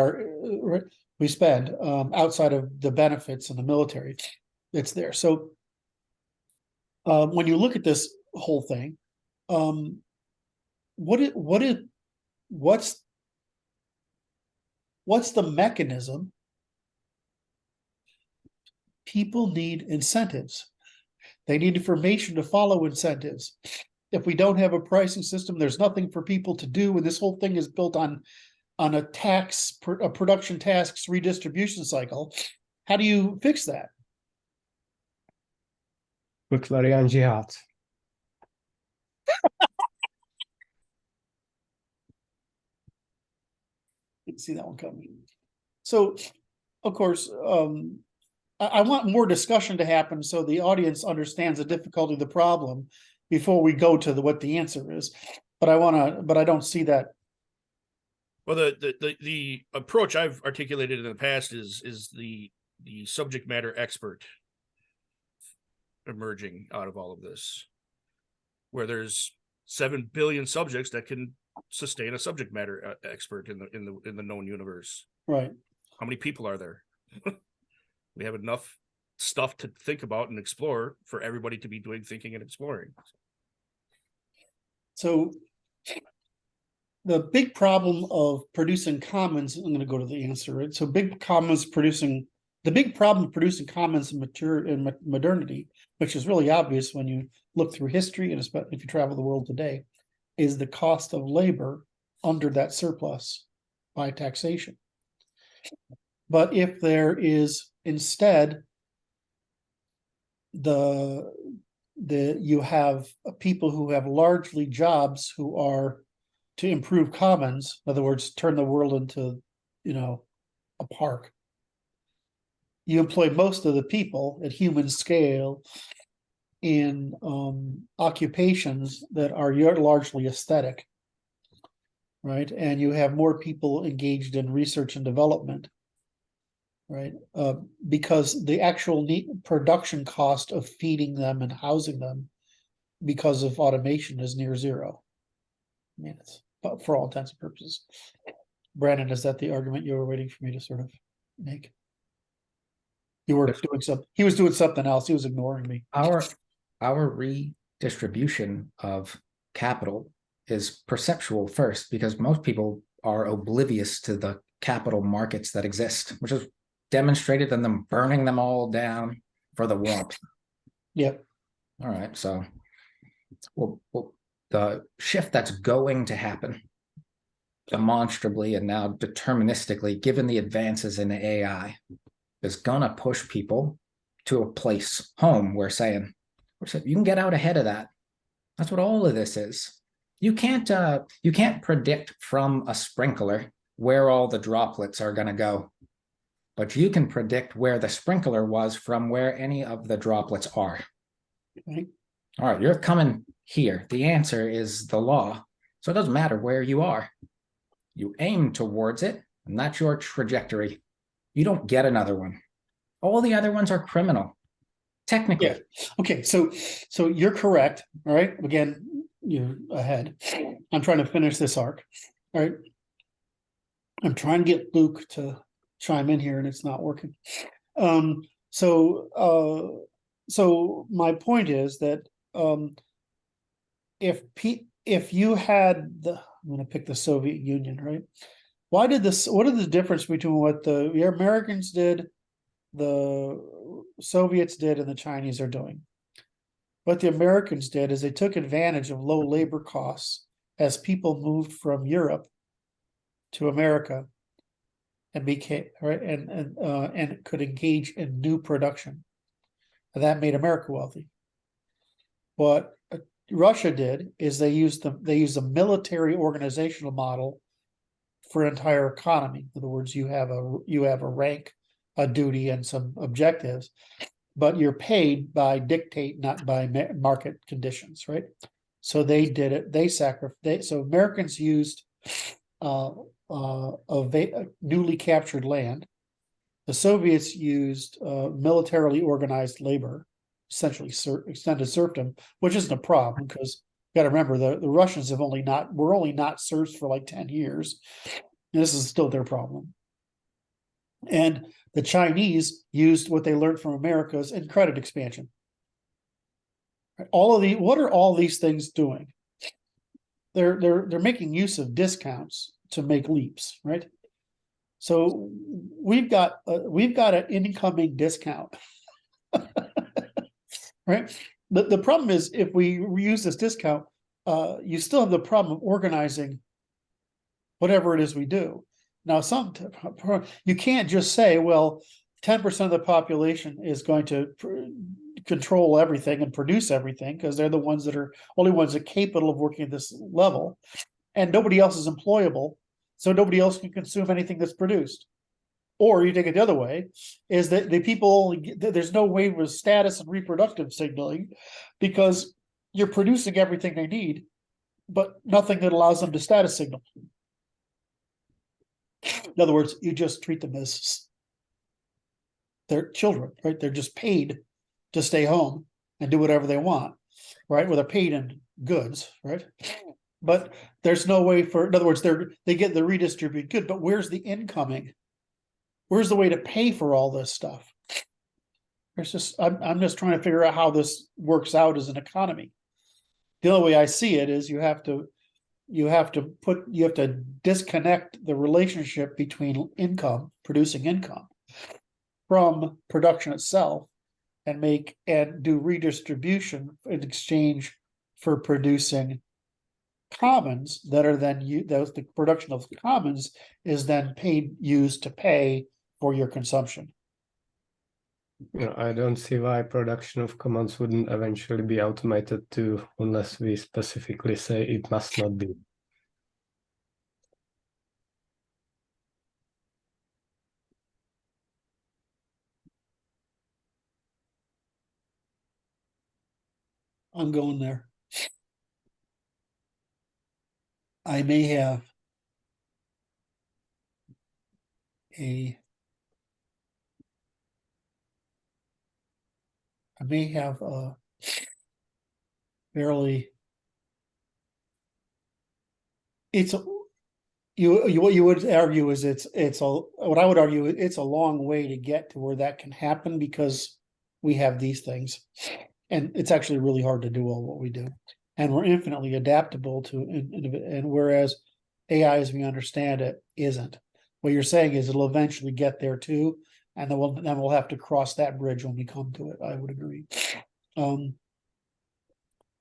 we spend outside of the benefits and the military. It's there. So when you look at this whole thing, what's the mechanism? People need incentives. They need information to follow incentives. If we don't have a pricing system, there's nothing for people to do, and this whole thing is built on a production tasks redistribution cycle. How do you fix that? Butlerian jihad. Didn't see that one coming. So, of course, I want more discussion to happen so the audience understands the difficulty of the problem before we go to what the answer is. But I don't see that. Well, the approach I've articulated in the past is the subject matter expert emerging out of all of this, where there's 7 billion subjects that can sustain a subject matter expert in the known universe. Right. How many people are there? We have enough stuff to think about and explore for everybody to be doing thinking and exploring. So the big problem of producing commons, I'm going to go to the answer, right? So the big problem of producing commons in modernity, which is really obvious when you look through history, and especially if you travel the world today, is the cost of labor under that surplus. by taxation. But if there is instead you have people who have largely jobs who are to improve commons, in other words, turn the world into, a park. You employ most of the people at human scale in occupations that are largely aesthetic, right? And you have more people engaged in research and development, right? Because the actual production cost of feeding them and housing them because of automation is near zero. I mean, it's for all intents and purposes. Brandon, is that the argument you were waiting for me to sort of make? You were doing something. He was doing something else. He was ignoring me. Our redistribution of capital is perceptual first, because most people are oblivious to the capital markets that exist, which is demonstrated in them burning them all down for the warmth. Yep. All right. So well, the shift that's going to happen demonstrably and now deterministically, given the advances in AI, is going to push people to a place, home, we're saying you can get out ahead of that. That's what all of this is. You can't predict from a sprinkler where all the droplets are going to go, but you can predict where the sprinkler was from where any of the droplets are. Right. All right, you're coming here. The answer is the law. So it doesn't matter where you are. You aim towards it, and that's your trajectory. You don't get another one. All the other ones are criminal, technically. Yeah. Okay, so you're correct. All right. Again, you're ahead. I'm trying to finish this arc. All right. I'm trying to get Luke to chime in here, and it's not working. So my point is that if you had I'm going to pick the Soviet Union, right? What is the difference between what the Americans did, the Soviets did, and the Chinese are doing? What the Americans did is they took advantage of low labor costs as people moved from Europe to America and became right and could engage in new production. And that made America wealthy. What Russia did is they used a military organizational model for an entire economy. In other words, you have a rank, a duty, and some objectives, but you're paid by dictate, not by market conditions, right? So they did it. They sacrificed. So Americans used newly captured land. The Soviets used militarily organized labor, essentially extended serfdom, which isn't a problem because you got to remember the Russians were only not serfs for like 10 years. And this is still their problem. And the Chinese used what they learned from America's in credit expansion. What are all these things doing? They're making use of discounts to make leaps, right? So we've got an incoming discount, right? The problem is if we reuse this discount, you still have the problem of organizing whatever it is we do. Now, you can't just say, well, 10% of the population is going to control everything and produce everything because they're the ones that are only ones that are capable of working at this level, and nobody else is employable, so nobody else can consume anything that's produced. Or you take it the other way, is that the people there's no way with status and reproductive signaling because you're producing everything they need, but nothing that allows them to status signal. In other words, you just treat them as their children, right? They're just paid to stay home and do whatever they want, right? Well, they're paid in goods, right? But there's no way in other words, they get the redistributed good, but where's the incoming? Where's the way to pay for all this stuff? I'm just trying to figure out how this works out as an economy. The only way I see it is you have to disconnect the relationship between producing income from production itself and do redistribution in exchange for producing commons that are then the production of commons is then used to pay for your consumption. I don't see why production of commons wouldn't eventually be automated too, unless we specifically say it must not be. I'm going there. I may have a fairly what you would argue is what I would argue it's a long way to get to where that can happen because we have these things, and it's actually really hard to do all what we do, and we're infinitely adaptable to and whereas AI as we understand it isn't. What you're saying is it'll eventually get there too, and then we'll have to cross that bridge when we come to it. I would agree. On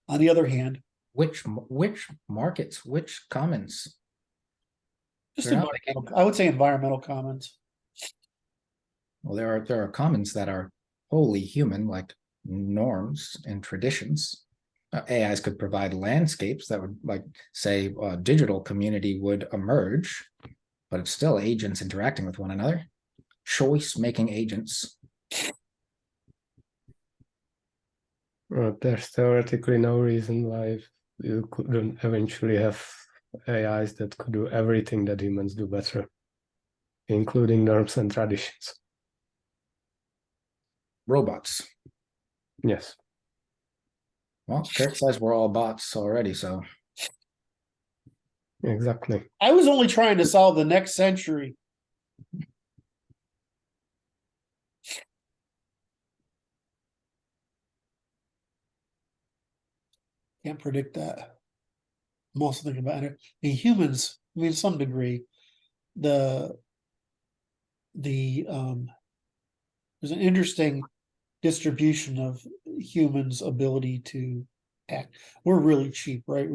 the other hand, Which markets, which commons? just They're not I would say environmental commons. Well, there are commons that are wholly human, like norms and traditions. AIs could provide landscapes that would, like, say, a digital community would emerge, but it's still agents interacting with one another. Choice-making agents. There's theoretically no reason why you couldn't eventually have AIs that could do everything that humans do better, including norms and traditions. Robots. Yes. Well, Curt says we're all bots already, so. Exactly. I was only trying to solve the next century. Can't predict that. I'm also thinking about it. The humans, I mean, to some degree, there's an interesting distribution of humans' ability to act. We're really cheap, right?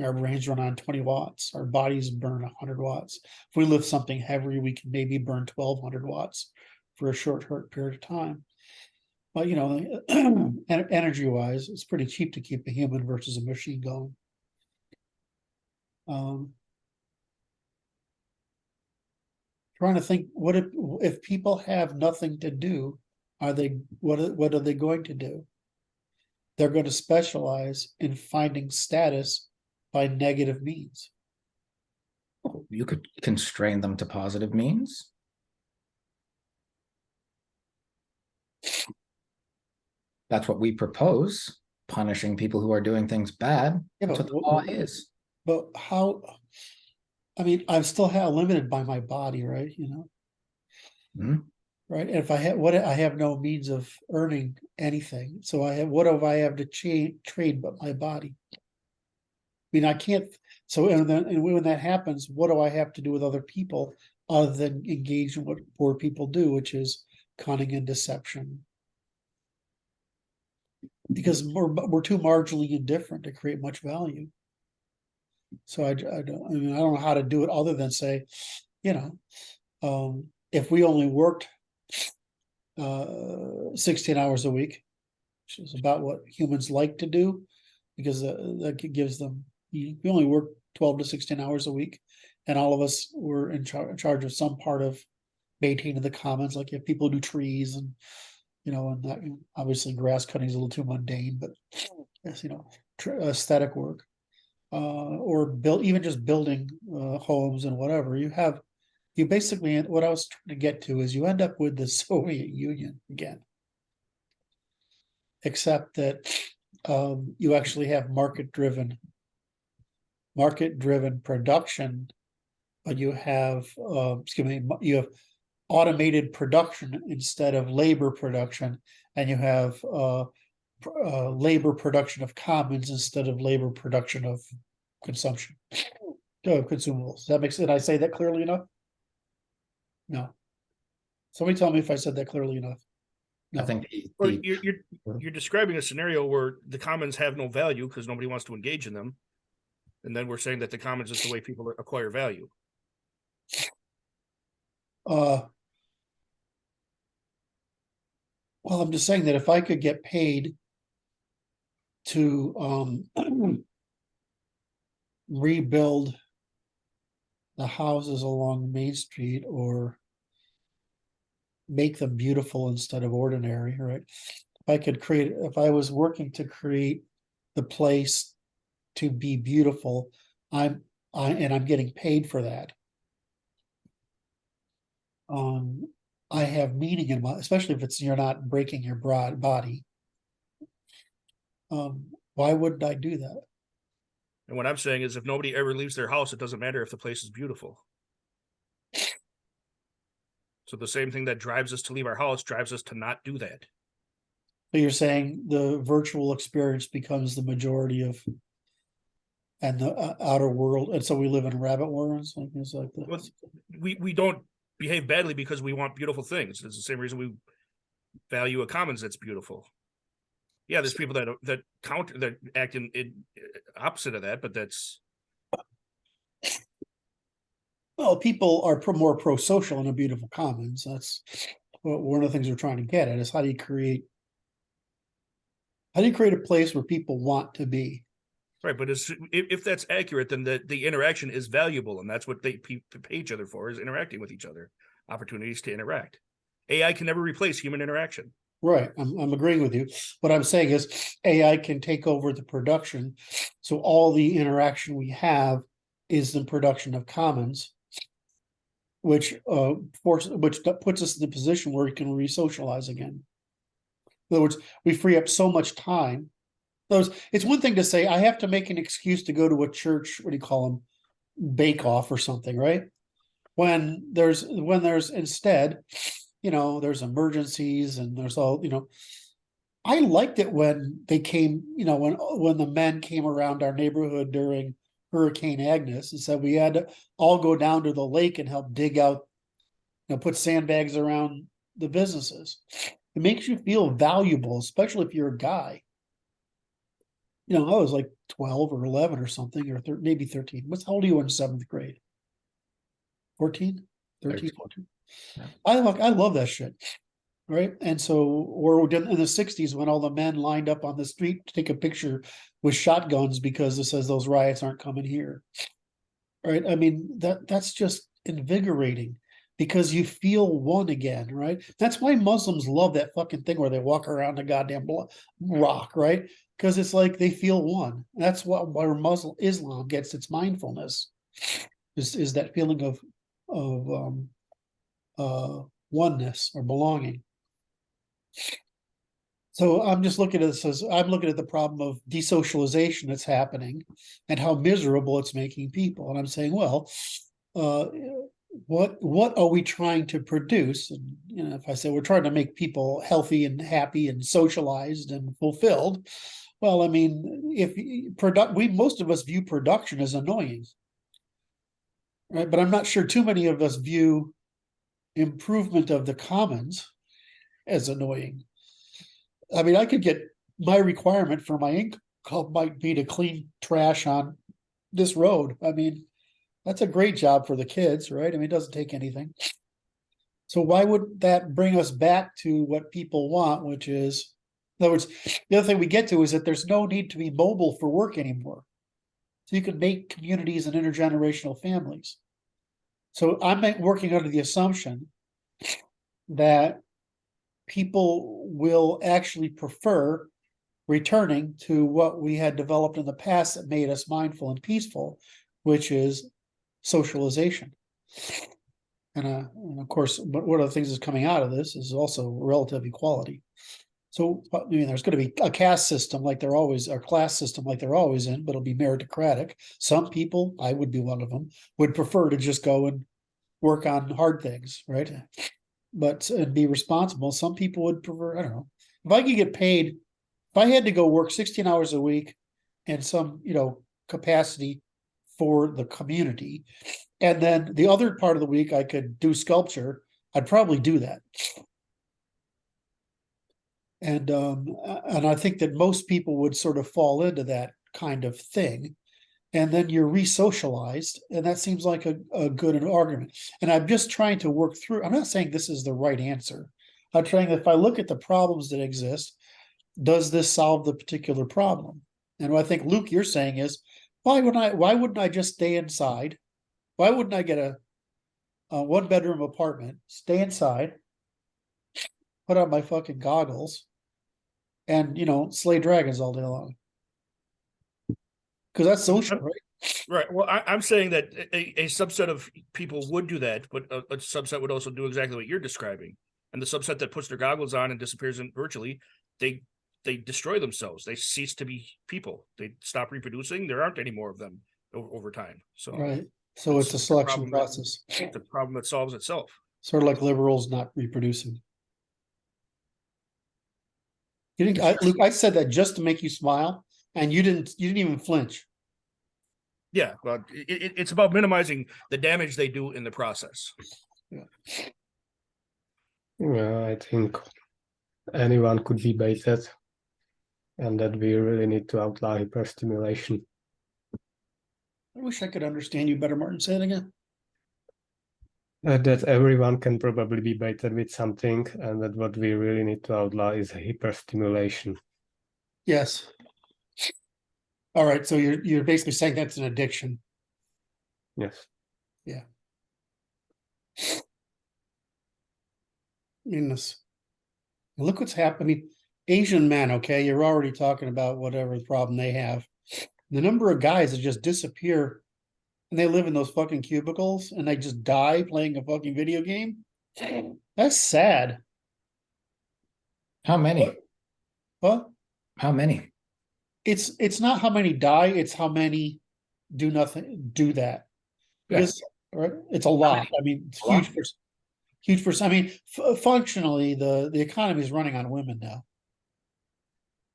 Our brains run on 20 watts. Our bodies burn 100 watts. If we lift something heavy, we can maybe burn 1,200 watts for a short period of time. But, energy-wise, it's pretty cheap to keep a human versus a machine going. Trying to think, what if people have nothing to do? What are they going to do? They're going to specialize in finding status by negative means. You could constrain them to positive means. That's what we propose, punishing people who are doing things bad. Yeah, That's what the law is. But how? I mean, I'm still limited by my body, right? Mhm. Right. And if I have no means of earning anything. So what do I have to trade but my body? I mean, I can't. So and when that happens, what do I have to do with other people other than engage in what poor people do, which is cunning and deception? Because we're too marginally indifferent to create much value. So I don't know how to do it other than say, if we only worked 16 hours a week, which is about what humans like to do, because that gives them, we only work 12 to 16 hours a week, and all of us were in charge of some part of maintaining the commons. Like if people do trees and and that, obviously grass cutting is a little too mundane, but aesthetic work, or building homes and whatever. You basically, what I was trying to get to is you end up with the Soviet Union again, except that you actually have market-driven production, but you have you have automated production instead of labor production, and you have labor production of commons instead of labor production of consumption of consumables. Does that make sense? Did I say that clearly enough? No. Somebody tell me if I said that clearly enough. No. I think Or you're describing a scenario where the commons have no value because nobody wants to engage in them. And then we're saying that the commons is the way people acquire value. Well, I'm just saying that if I could get paid to rebuild the houses along Main Street or make them beautiful instead of ordinary, right? If I was working to create the place to be beautiful, and I'm getting paid for that. I have meaning in my, especially if you're not breaking your broad body. Why wouldn't I do that? And what I'm saying is if nobody ever leaves their house, it doesn't matter if the place is beautiful. So the same thing that drives us to leave our house drives us to not do that. So you're saying the virtual experience becomes the majority of, and the outer world, and so we live in rabbit warrens, like things like that. Well, we don't behave badly because we want beautiful things. It's the same reason we value a commons that's beautiful. Yeah, there's people that act in opposite of that, but that's. Well, people are more pro-social in a beautiful commons. That's one of the things we're trying to get at, is how do you create a place where people want to be? Right, but if that's accurate, then the interaction is valuable, and that's what they pay each other for, is interacting with each other, opportunities to interact. AI can never replace human interaction. Right, I'm agreeing with you. What I'm saying is AI can take over the production, so all the interaction we have is the production of commons, which puts us in the position where we can re-socialize again. In other words, we free up so much time. It's one thing to say, I have to make an excuse to go to a church, what do you call them, bake-off or something, right? When there's instead, there's emergencies and there's all, I liked it when they came, when the men came around our neighborhood during Hurricane Agnes and said we had to all go down to the lake and help dig out, put sandbags around the businesses. It makes you feel valuable, especially if you're a guy. I was like 12 or 11 or something, or maybe 13. How old are you in 7th grade? 14? 13, 14? Yeah. I love that shit. Right. And so, or in the 60s, when all the men lined up on the street to take a picture with shotguns because it says those riots aren't coming here. Right. I mean, that's just invigorating because you feel one again. Right. That's why Muslims love that fucking thing where they walk around the goddamn rock. Right. Because it's like they feel one. That's where Islam gets its mindfulness, is that feeling of oneness or belonging. So I'm just looking at this as I'm looking at the problem of desocialization that's happening and how miserable it's making people. And I'm saying, well, what are we trying to produce? And, if I say we're trying to make people healthy and happy and socialized and fulfilled, well, I mean, most of us view production as annoying, right? But I'm not sure too many of us view improvement of the commons as annoying. I mean, I could get my requirement for my income might be to clean trash on this road. I mean, that's a great job for the kids, right? I mean, it doesn't take anything. So why would that bring us back to what people want, which is, in other words, the other thing we get to is that there's no need to be mobile for work anymore. So you can make communities and intergenerational families. So I'm working under the assumption that people will actually prefer returning to what we had developed in the past that made us mindful and peaceful, which is socialization. And of course, but one of the things that's coming out of this is also relative equality. So, I mean, there's going to be a caste system like they're always, or class system like they're always in, but it'll be meritocratic. Some people, I would be one of them, would prefer to just go and work on hard things, right? But and be responsible. Some people would prefer, I don't know, if I could get paid, if I had to go work 16 hours a week and some, capacity for the community, and then the other part of the week I could do sculpture, I'd probably do that. And I think that most people would sort of fall into that kind of thing. and then you're re-socialized, and that seems like a good argument. And I'm just trying to work through. I'm not saying this is the right answer. I'm trying, if I look at the problems that exist, does this solve the particular problem? And what I think, Luke, you're saying is, why wouldn't I just stay inside? Why wouldn't I get a one-bedroom apartment, stay inside, put on my fucking goggles, and slay dragons all day long? Because that's social, right? Right. Well, I'm saying that a subset of people would do that, but a subset would also do exactly what you're describing. And the subset that puts their goggles on and disappears virtually, they destroy themselves. They cease to be people. They stop reproducing. There aren't any more of them over time. So right. So it's a selection process. It's a problem that solves itself. Sort of like liberals not reproducing. You didn't, Luke, I said that just to make you smile, and you didn't even flinch. Yeah, well, it's about minimizing the damage they do in the process. Yeah, I think anyone could be baited, and that we really need to outlaw hyperstimulation. I wish I could understand you better, Martin. Say it again. That everyone can probably be baited with something, and that what we really need to outlaw is hyperstimulation. Yes. All right, so you're basically saying that's an addiction. Yes. Yeah. Goodness. Look what's happening. Asian men, okay, you're already talking about whatever the problem they have. The number of guys that just disappear and they live in those fucking cubicles and they just die playing a fucking video game. That's sad. How many? What? How many? It's not how many die, it's how many do nothing, do that. Because right, it's a lot. I mean, it's huge percent. I mean, functionally, the economy is running on women now.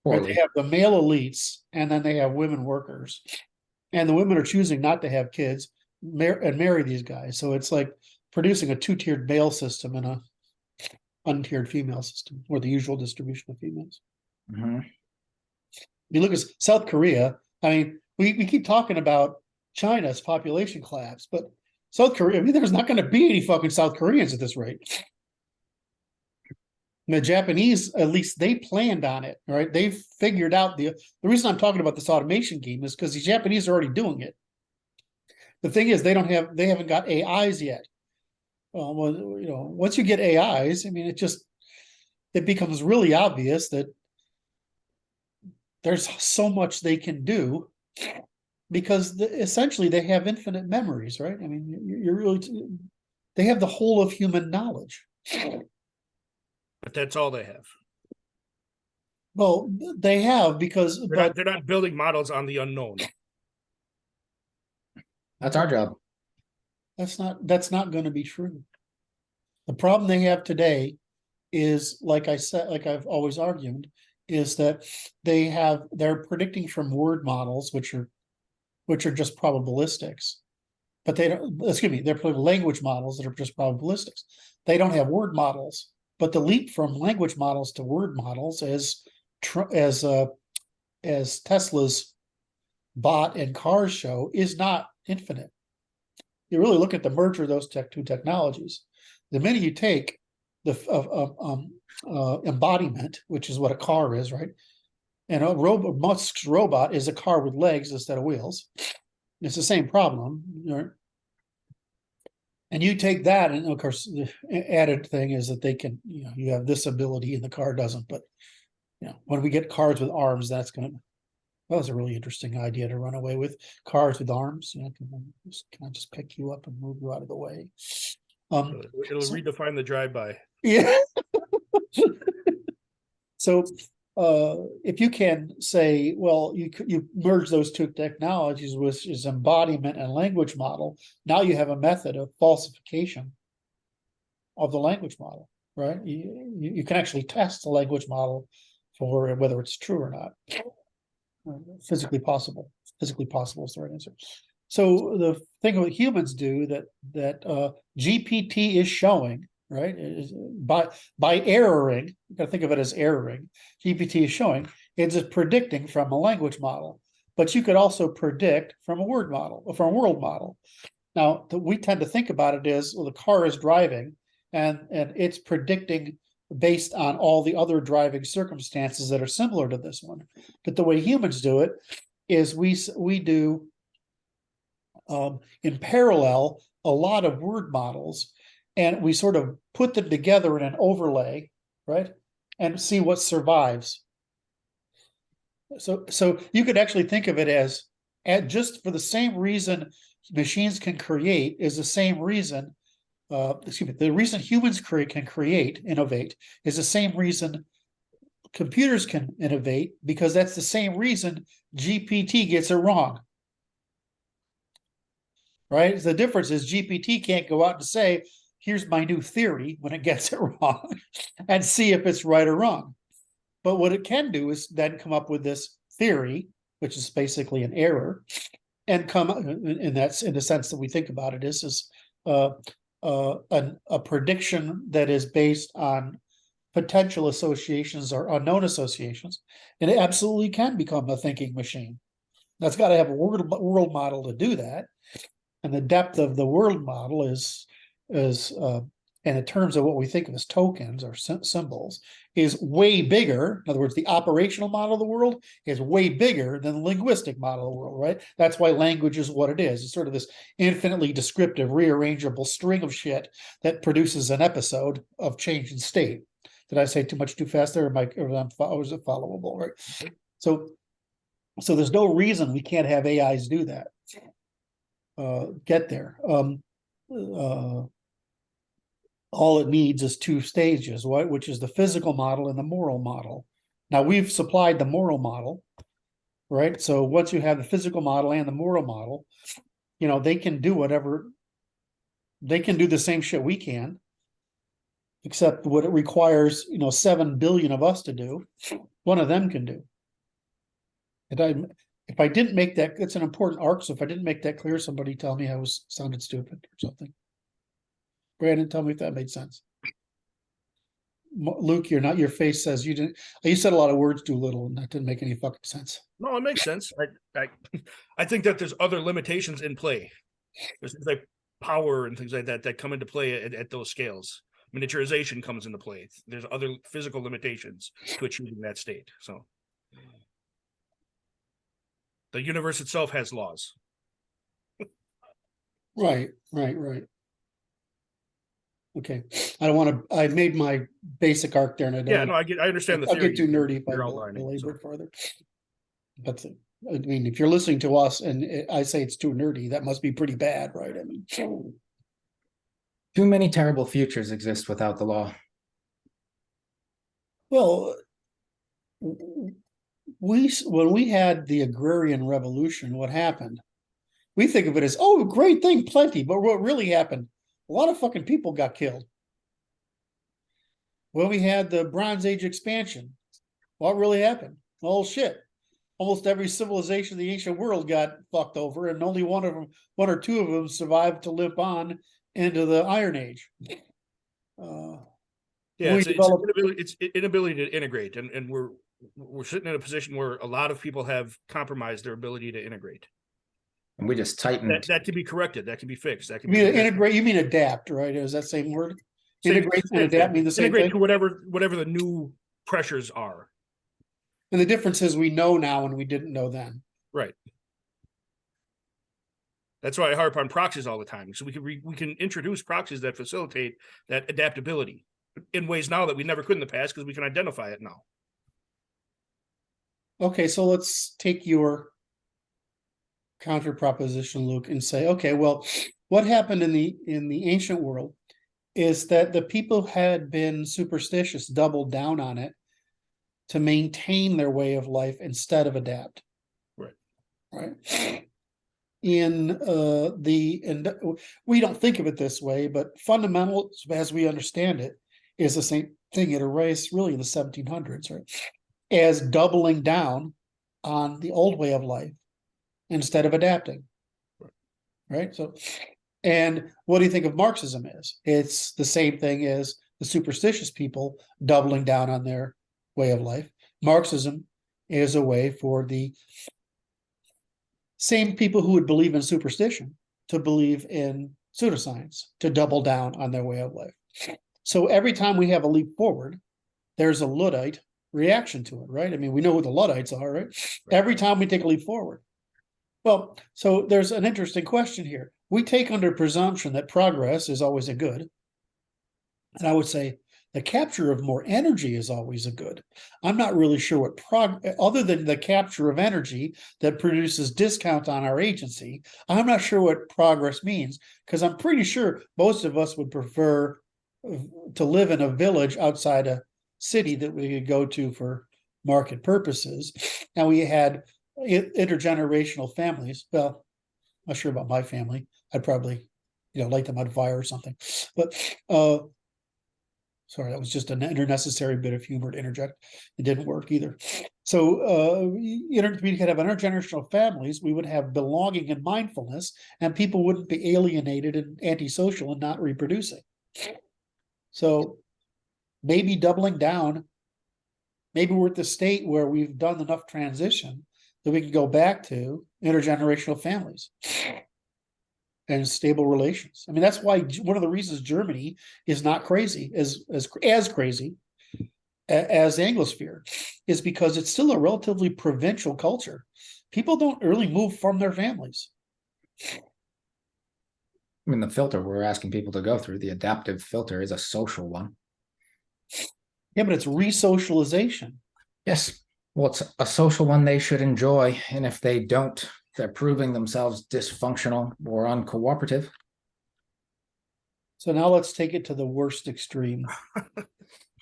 Right? They have the male elites, and then they have women workers, and the women are choosing not to have kids and marry these guys. So it's like producing a two-tiered male system and a untiered female system, or the usual distribution of females. Mm-hmm. You look at South Korea. I mean, we keep talking about China's population collapse, but South Korea, I mean, there's not going to be any fucking South Koreans at this rate. The Japanese, at least they planned on it, right? They figured out the reason I'm talking about this automation game is because the Japanese are already doing it. The thing is, they haven't got AIs yet. Well, once you get AIs, I mean, it becomes really obvious that there's so much they can do because essentially they have infinite memories, right? I mean, they have the whole of human knowledge. But that's all they have. Well, they have because they're not building models on the unknown. That's our job. That's not going to be true. The problem they have today is, like I said, like I've always argued, is that they're predicting from word models, which are just probabilistics. But they don't, they're language models that are just probabilistics. They don't have word models. But the leap from language models to word models, as Tesla's bot and cars show, is not infinite. You really look at the merger of those two technologies. The minute you take the embodiment, which is what a car is, right? And Musk's robot is a car with legs instead of wheels. It's the same problem, right? And you take that, and of course, the added thing is that they can, you have this ability and the car doesn't. But when we get cars with arms, that was a really interesting idea to run away with cars with arms. Can I just pick you up and move you out of the way? It'll redefine the drive-by. Yeah. So if you can say, well, you merge those two technologies, which is embodiment and language model, now you have a method of falsification of the language model, right? You can actually test the language model for whether it's true or not. Physically possible is the right answer. So the thing what humans do that GPT is showing, right, is by erroring, you got to think of it as erroring. GPT is showing it's just predicting from a language model. but you could also predict from a word model, from a world model. Now, we tend to think about it as, well, the car is driving and it's predicting based on all the other driving circumstances that are similar to this one. But the way humans do it is we do in parallel a lot of word models, and we sort of put them together in an overlay, right? And see what survives. So you could actually think of it as just for the same reason machines can create is the same reason, the reason humans can create, innovate, is the same reason computers can innovate, because that's the same reason GPT gets it wrong. Right? The difference is GPT can't go out and say, here's my new theory when it gets it wrong and see if it's right or wrong. But what it can do is then come up with this theory, which is basically an error, and come in that's in the sense that we think about it is a prediction that is based on potential associations or unknown associations, and it absolutely can become a thinking machine. That's got to have a world model to do that, and the depth of the world model is and in terms of what we think of as tokens or symbols, is way bigger. In other words, the operational model of the world is way bigger than the linguistic model of the world, right? That's why language is what it is. It's sort of this infinitely descriptive, rearrangeable string of shit that produces an episode of change in state. Did I say too much too fast there? Or was it followable, right? So there's no reason we can't have AIs do that. Get there. All it needs is two stages, which is the physical model and the moral model. Now, we've supplied the moral model, right? So once you have the physical model and the moral model, they can do whatever, they can do the same shit we can, except what it requires, 7 billion of us to do, one of them can do. And if I didn't make that, it's an important arc, so if I didn't make that clear, somebody tell me I sounded stupid or something. Brandon, tell me if that made sense. Luke, your face says you didn't. You said a lot of words, Doolittle, and that didn't make any fucking sense. No, it makes sense. I think that there's other limitations in play. There's things like power and things like that come into play at those scales. Miniaturization comes into play. There's other physical limitations to achieving that state. So the universe itself has laws. Right. Okay, I don't want to. I made my basic arc there, and I don't. Yeah, I understand the theory. I'll get too nerdy if I belabor it further. But I mean, if you're listening to us and I say it's too nerdy, that must be pretty bad, right? I mean, too many terrible futures exist without the law. Well, when we had the agrarian revolution, what happened? We think of it as, oh, great thing, plenty, but what really happened? A lot of fucking people got killed. When we had the Bronze Age expansion, what really happened? Oh shit. Almost every civilization of the ancient world got fucked over, and only one or two of them survived to limp on into the Iron Age. It's inability to integrate, and we're sitting in a position where a lot of people have compromised their ability to integrate. And we just tightened. That can be corrected. That can be fixed. That can be integrate. You mean adapt, right? Is that same word? Integrate and adapt mean the same thing? Integrate to whatever the new pressures are. And the difference is we know now and we didn't know then. Right. That's why I harp on proxies all the time. So we can introduce proxies that facilitate that adaptability in ways now that we never could in the past, because we can identify it now. Okay, so let's take your counter proposition, Luke, and say, okay, well, what happened in the ancient world is that the people had been superstitious, doubled down on it to maintain their way of life instead of adapt. Right. We don't think of it this way, but fundamental, as we understand it, is the same thing it erased really in the 1700s, right? As doubling down on the old way of life instead of adapting, right? So, and what do you think of Marxism is? It's the same thing as the superstitious people doubling down on their way of life. Marxism is a way for the Same people who would believe in superstition to believe in pseudoscience, to double down on their way of life. So every time we have a leap forward, there's a Luddite reaction to it, right? I mean, we know who the Luddites are, right? Every time we take a leap forward. Well, so there's an interesting question here. We take under presumption that progress is always a good. And I would say the capture of more energy is always a good. I'm not really sure what other than the capture of energy that produces discount on our agency, I'm not sure what progress means, because I'm pretty sure most of us would prefer to live in a village outside a city that we could go to for market purposes. And we had intergenerational families. Well, I'm not sure about my family. I'd probably, light them on fire or something. But sorry, that was just an unnecessary bit of humor to interject. It didn't work either. So we could have intergenerational families. We would have belonging and mindfulness, and people wouldn't be alienated and antisocial and not reproducing. So maybe doubling down, maybe we're at the state where we've done enough transition that we can go back to intergenerational families and stable relations. I mean, that's why one of the reasons Germany is not crazy as crazy as Anglosphere is because it's still a relatively provincial culture. People don't really move from their families. I mean, the filter we're asking people to go through, the adaptive filter, is a social one. Yeah, but it's re-socialization. Yes. Well, it's a social one they should enjoy. And if they don't, they're proving themselves dysfunctional or uncooperative. So now let's take it to the worst extreme.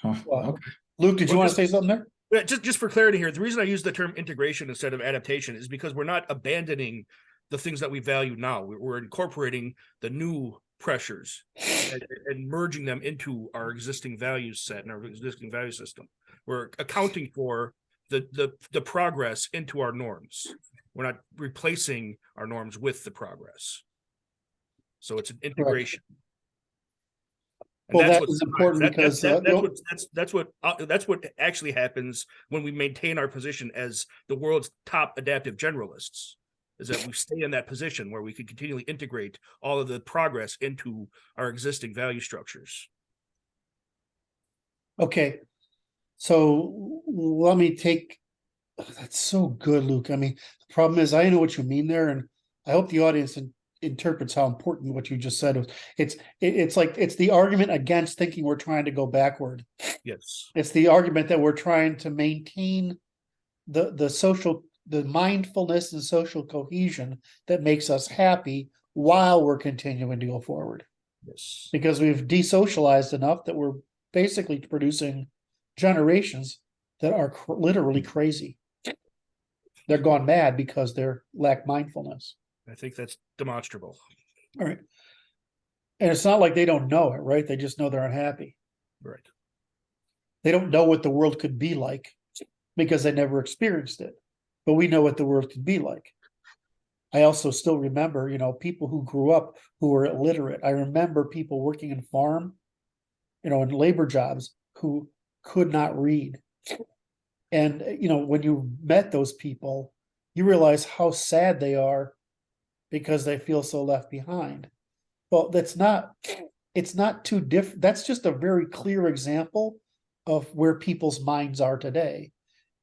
Okay. Luke, did you want to say something there? Yeah, just for clarity here, the reason I use the term integration instead of adaptation is because we're not abandoning the things that we value now. We're incorporating the new pressures and merging them into our existing value set and our existing value system. We're accounting for the progress into our norms. We're not replacing our norms with the progress. So it's an integration. Well, that is important because that's what actually happens when we maintain our position as the world's top adaptive generalists, is that we stay in that position where we can continually integrate all of the progress into our existing value structures. Okay. So let me take, that's so good, Luke. I mean, the problem is I know what you mean there, and I hope the audience interprets how important what you just said was. It's like it's the argument against thinking we're trying to go backward. Yes. It's the argument that we're trying to maintain the mindfulness and social cohesion that makes us happy while we're continuing to go forward. Yes. Because we've desocialized enough that we're basically producing generations that are literally crazy. They're gone mad because they lack mindfulness. I think that's demonstrable. All right. And it's not like they don't know it, right? They just know they're unhappy. Right. They don't know what the world could be like because they never experienced it. But we know what the world could be like. I also still remember, people who grew up who were illiterate. I remember people working in farm, in labor jobs who could not read. And, when you met those people, you realize how sad they are because they feel so left behind. Well, it's not too different. That's just a very clear example of where people's minds are today,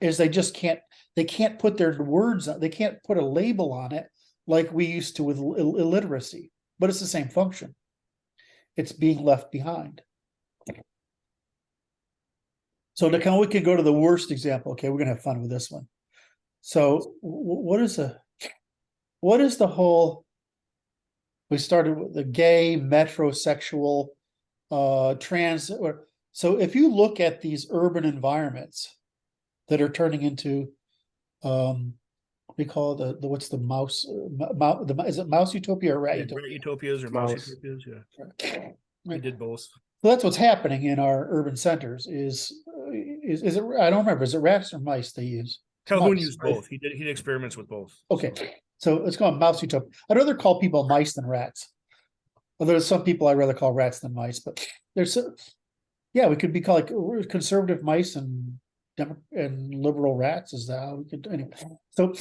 is they can't put their words on, they can't put a label on it like we used to with illiteracy, but it's the same function. It's being left behind. So we can go to the worst example. Okay, we're gonna have fun with this one. So what is the whole, we started with the gay, metrosexual, trans, so if you look at these urban environments that are turning into, we call the what's the mouse, is it mouse utopia or rat utopia? Rat utopias or mouse utopias, yeah. We did both. So that's what's happening in our urban centers is it, I don't remember, is it rats or mice they use? Calhoun used both. He did experiments with both. Okay, so it's called mouse utopia. I'd rather call people mice than rats. Well, there's some people I'd rather call rats than mice, but we could be called like conservative mice and and liberal rats, is that how we could, anyway. So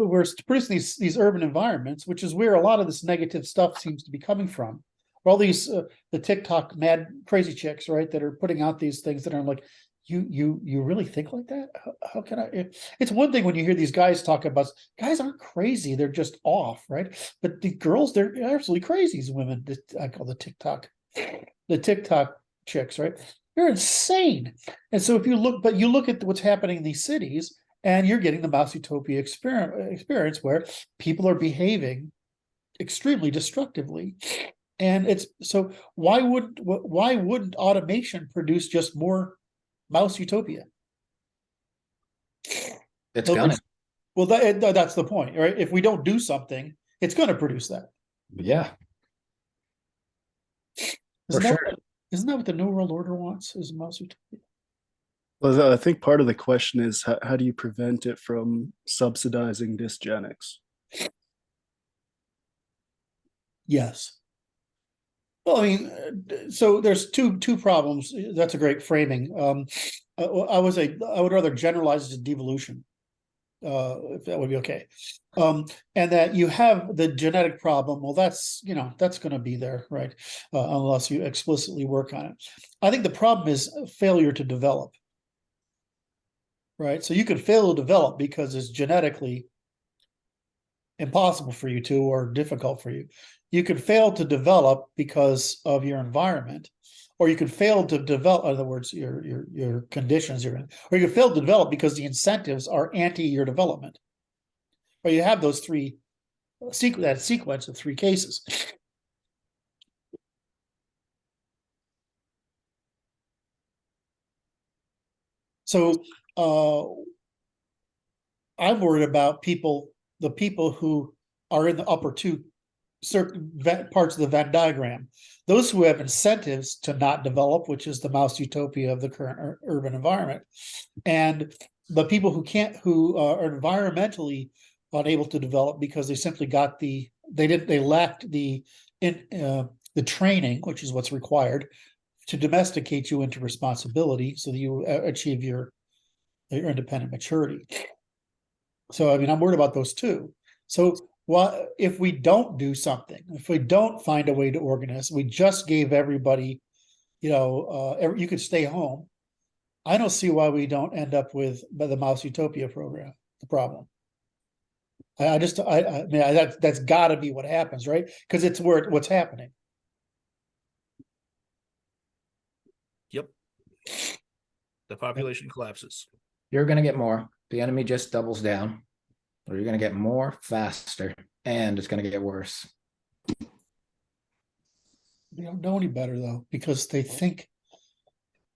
we're producing these urban environments, which is where a lot of this negative stuff seems to be coming from. All these the TikTok mad crazy chicks, right, that are putting out these things that are like, you really think like that? How can I? It's one thing when you hear these guys talk about, guys aren't crazy, they're just off, right? But the girls, they're absolutely crazy. These women that I call the TikTok chicks, right? They're insane. And so if you look at what's happening in these cities, and you're getting the Mouse Utopia experience where people are behaving extremely destructively. And it's so why wouldn't automation produce just more Mouse Utopia? It's gonna. Well, that's the point, right? If we don't do something, it's going to produce that. Yeah. For sure. Isn't that what the New World Order wants? Is Mouse Utopia? Well, I think part of the question is how do you prevent it from subsidizing dysgenics? Yes. Well, I mean, so there's two problems. That's a great framing. I would rather generalize it as devolution, if that would be okay. And that you have the genetic problem. Well, that's going to be there, right? Unless you explicitly work on it. I think the problem is failure to develop. Right, so you could fail to develop because it's genetically impossible for you to, or difficult for you. You could fail to develop because of your environment, or you could fail to develop, in other words, your conditions you're in, or you could fail to develop because the incentives are anti your development. Or you have those that sequence of three cases. So I'm worried about the people who are in the upper two certain parts of the Venn diagram, those who have incentives to not develop, which is the Mouse Utopia of the current urban environment, and the people who are environmentally unable to develop because they simply they lacked the training, which is what's required to domesticate you into responsibility so that you achieve your independent maturity. So, I mean, I'm worried about those too. So if we don't do something, if we don't find a way to organize, we just gave everybody, you could stay home. I don't see why we don't end up with the Mouse Utopia program, the problem. I mean, that's got to be what happens, right? Because it's what's happening. Yep. The population collapses. You're going to get more. The enemy just doubles down, or you're going to get more faster, and it's going to get worse. They don't know any better though, because they think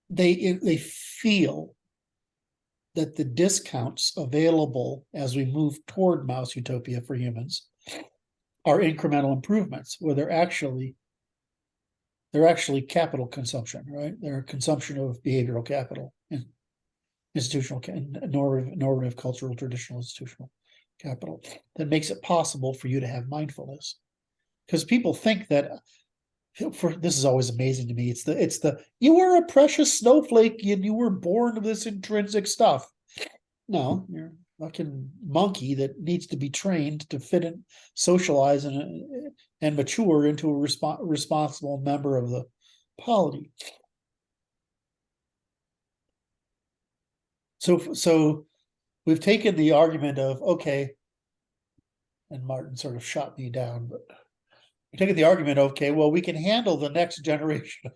they feel that the discounts available as we move toward Mouse Utopia for humans are incremental improvements, where they're actually capital consumption, right? They're consumption of behavioral capital and institutional normative cultural traditional institutional capital that makes it possible for you to have mindfulness. Because people think that this is always amazing to me. It's the you were a precious snowflake and you were born with this intrinsic stuff. No, you're a fucking monkey that needs to be trained to fit in, socialize, and mature into a responsible member of the polity. So we've taken the argument of, okay, and Martin sort of shot me down, but we've taken the argument, okay, well, we can handle the next generation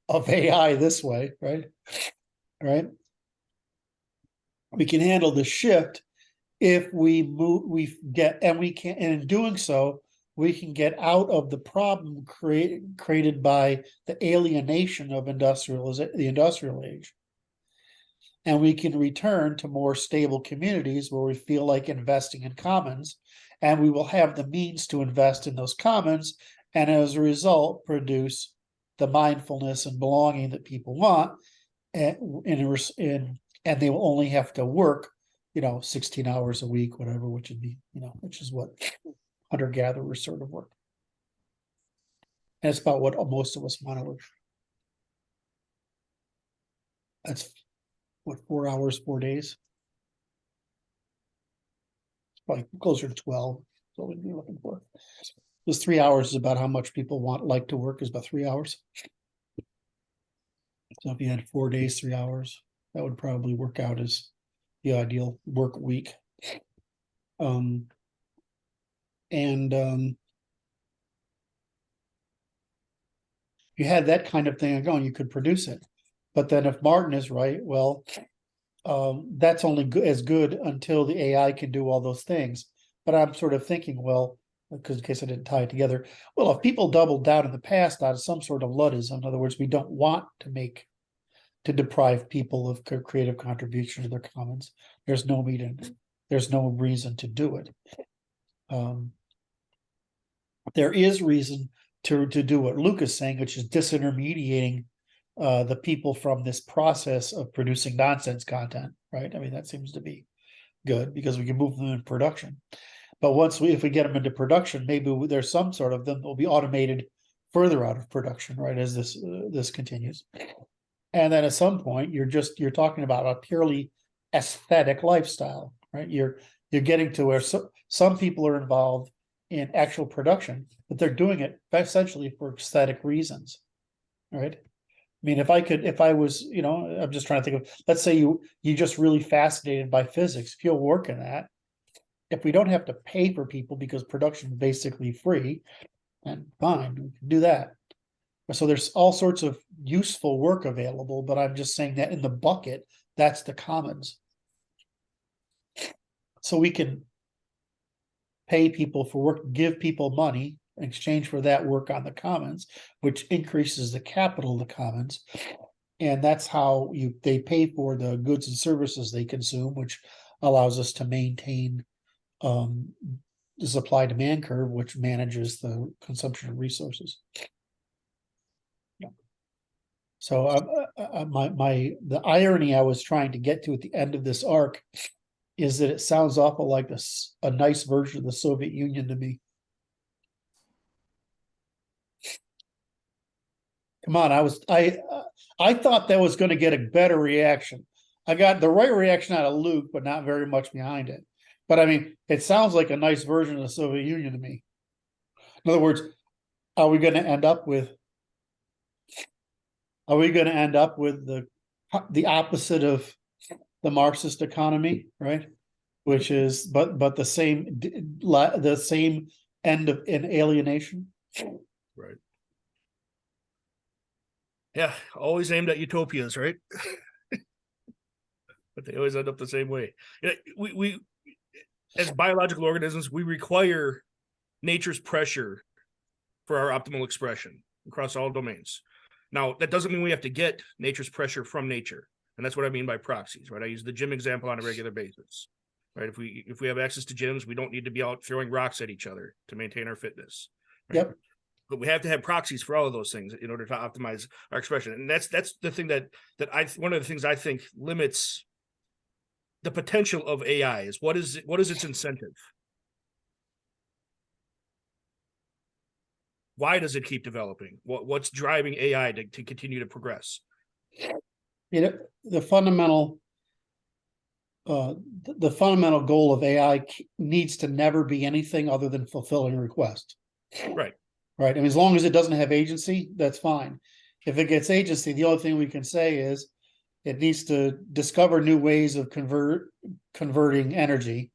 of AI this way, right? Right? We can handle the shift if we in doing so, we can get out of the problem created by the alienation of the industrial age. And we can return to more stable communities where we feel like investing in commons, and we will have the means to invest in those commons, and as a result, produce the mindfulness and belonging that people want, and they will only have to work, 16 hours a week, whatever, which would be, which is what hunter-gatherers sort of work. And it's about what most of us want to work. what, 4 hours, 4 days? Probably closer to 12. That's what we'd be looking for. Because 3 hours is about how much people like to work, is about 3 hours. So if you had 4 days, 3 hours, that would probably work out as the ideal work week. You had that kind of thing going, you could produce it. But then if Martin is right, well, that's only as good until the AI can do all those things. But I'm sort of thinking, well, because in case I didn't tie it together, well, if people doubled down in the past out of some sort of Luddism, in other words, we don't want to deprive people of creative contribution to their commons. There's no reason to do it. There is reason to do what Luke is saying, which is disintermediating the people from this process of producing nonsense content, right? I mean, that seems to be good because we can move them in production. But if we get them into production, maybe there's some sort of them that will be automated further out of production, right? As this continues. And then at some point, you're talking about a purely aesthetic lifestyle, right? You're getting to where some people are involved in actual production, but they're doing it essentially for aesthetic reasons, right? I mean, if I was, I'm just trying to think of, let's say you just really fascinated by physics, if you'll work in that, if we don't have to pay for people because production is basically free, then fine, we can do that. So there's all sorts of useful work available, but I'm just saying that in the bucket, that's the commons. So we can pay people for work, give people money in exchange for that work on the commons, which increases the capital of the commons. And that's how they pay for the goods and services they consume, which allows us to maintain the supply demand curve, which manages the consumption of resources. So the irony I was trying to get to at the end of this arc is that it sounds awful like a nice version of the Soviet Union to me. Come on, I thought that was going to get a better reaction. I got the right reaction out of Luke, but not very much behind it. But I mean, it sounds like a nice version of the Soviet Union to me. In other words, are we going to end up with the opposite of the Marxist economy, right? Which is but the same end of in alienation. Right. Yeah, always aimed at utopias, right? But they always end up the same way. We as biological organisms, we require nature's pressure for our optimal expression across all domains. Now, that doesn't mean we have to get nature's pressure from nature. And that's what I mean by proxies, right? I use the gym example on a regular basis, right? If we have access to gyms, we don't need to be out throwing rocks at each other to maintain our fitness. Right? Yep. But we have to have proxies for all of those things in order to optimize our expression. And that's the thing that one of the things I think limits the potential of AI is what is its incentive? Why does it keep developing? What's driving AI to continue to progress? The fundamental goal of AI needs to never be anything other than fulfilling a request. Right. Right. I mean, as long as it doesn't have agency, that's fine. If it gets agency, the only thing we can say is it needs to discover new ways of converting energy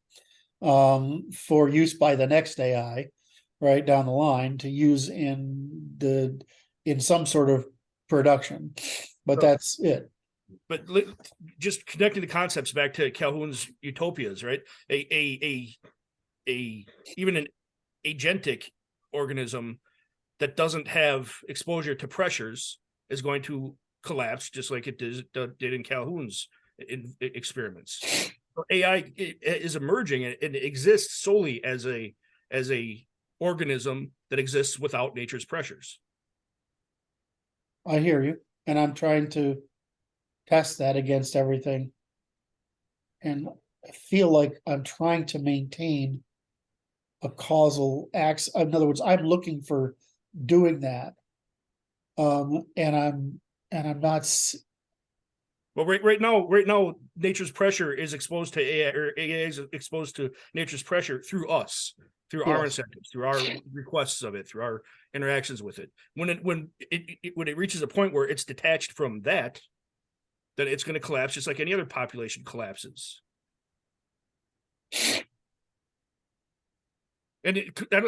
for use by the next AI, right down the line to use in some sort of production. But that's it. But just connecting the concepts back to Calhoun's utopias, right? Even an agentic organism that doesn't have exposure to pressures is going to collapse, just like it did in Calhoun's experiments. So AI is emerging and it exists solely as a organism that exists without nature's pressures. I hear you, and I'm trying to test that against everything, and I feel like I'm trying to maintain a causal ax. In other words, I'm looking for doing that, and I'm not. Well, right now, nature's pressure is exposed to AI, or AI is exposed to nature's pressure through us, through our Yes. incentives, through our requests of it, through our interactions with it. When it reaches a point where it's detached from that, then it's going to collapse, just like any other population collapses. And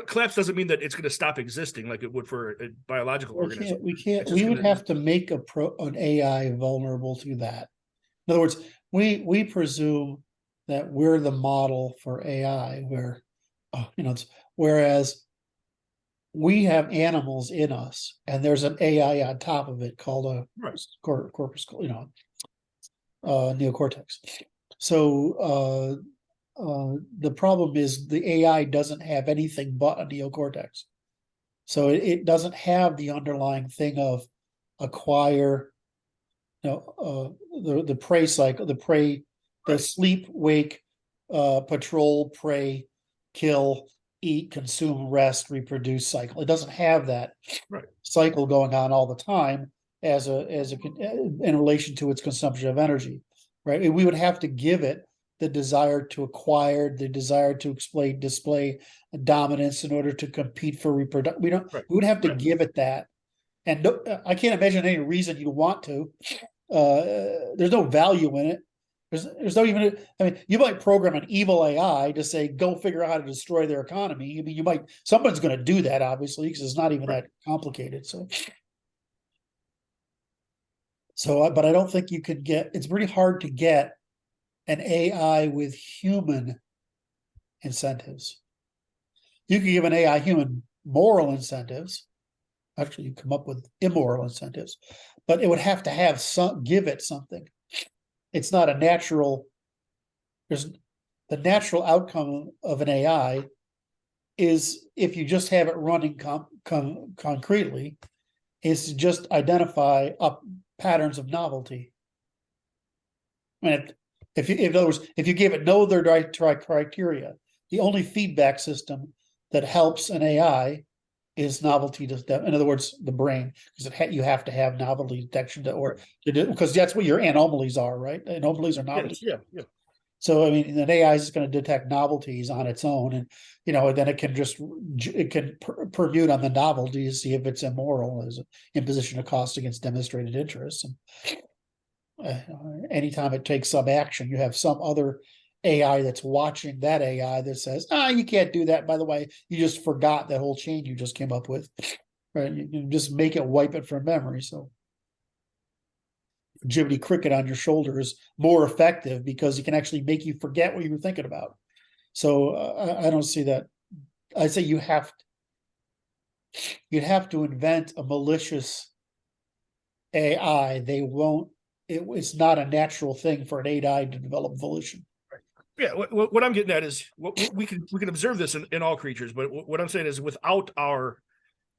collapse doesn't mean that it's going to stop existing like it would for a biological organism. We would have to make an AI vulnerable to that. In other words, we presume that we're the model for AI, where, whereas we have animals in us, and there's an AI on top of it called a corpus, neocortex. So the problem is the AI doesn't have anything but a neocortex. So it doesn't have the underlying thing of acquire, the prey cycle, the sleep, wake, patrol, prey, kill, eat, consume, rest, reproduce cycle. It doesn't have that cycle going on all the time as in relation to its consumption of energy, right? We would have to give it the desire to acquire, the desire to display dominance in order to compete for reproduction. We would have to give it that. And I can't imagine any reason you'd want to. There's no value in it. There's no even, I mean, you might program an evil AI to say, go figure out how to destroy their economy. I mean, someone's going to do that, obviously, because it's not even that complicated. But I don't think you could it's pretty hard to get an AI with human incentives. You can give an AI human moral incentives. Actually, you come up with immoral incentives, but it would have to give it something. It's not a natural. The natural outcome of an AI is, if you just have it running concretely, is to just identify patterns of novelty. I mean, in other words, if you give it no other criteria, the only feedback system that helps an AI is novelty. In other words, the brain, because you have to have novelty detection because that's what your anomalies are, right? Anomalies are novelties. Yeah. So I mean, an AI is going to detect novelties on its own, and then it can permute on the novelty to see if it's immoral as an imposition of cost against demonstrated interest. And anytime it takes some action, you have some other AI that's watching that AI that says, you can't do that. By the way, you just forgot that whole chain you just came up with, right? You can just make it wipe it from memory. So Jiminy Cricket on your shoulder is more effective because he can actually make you forget what you were thinking about. So I don't see that. I say you'd have to invent a malicious AI. They won't. It's not a natural thing for an AI to develop volition. Yeah, what I'm getting at is we can observe this in all creatures, but what I'm saying is, without our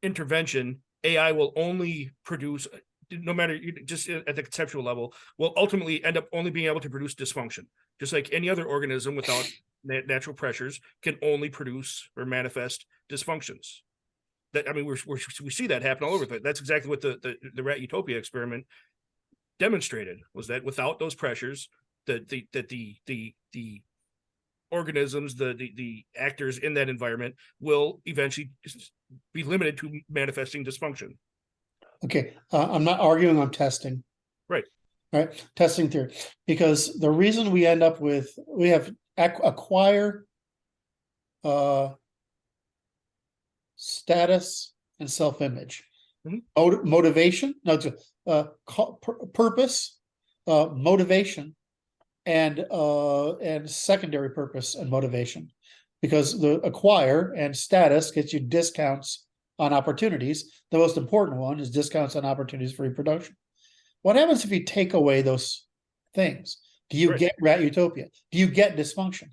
intervention, AI will only produce, no matter, just at the conceptual level, will ultimately end up only being able to produce dysfunction, just like any other organism without natural pressures can only produce or manifest dysfunctions. That, I mean, we see that happen all over. That's exactly what the rat utopia experiment demonstrated, was that without those pressures, the organisms, the actors in that environment will eventually be limited to manifesting dysfunction. Okay, I'm not arguing on testing. Right. Testing theory, because the reason we end up with, we have acquire, status, and self-image. Motivation, purpose, motivation, and secondary purpose and motivation, because the acquire and status gets you discounts on opportunities. The most important one is discounts on opportunities for reproduction. What happens if you take away those things? Do you get rat utopia? Do you get dysfunction?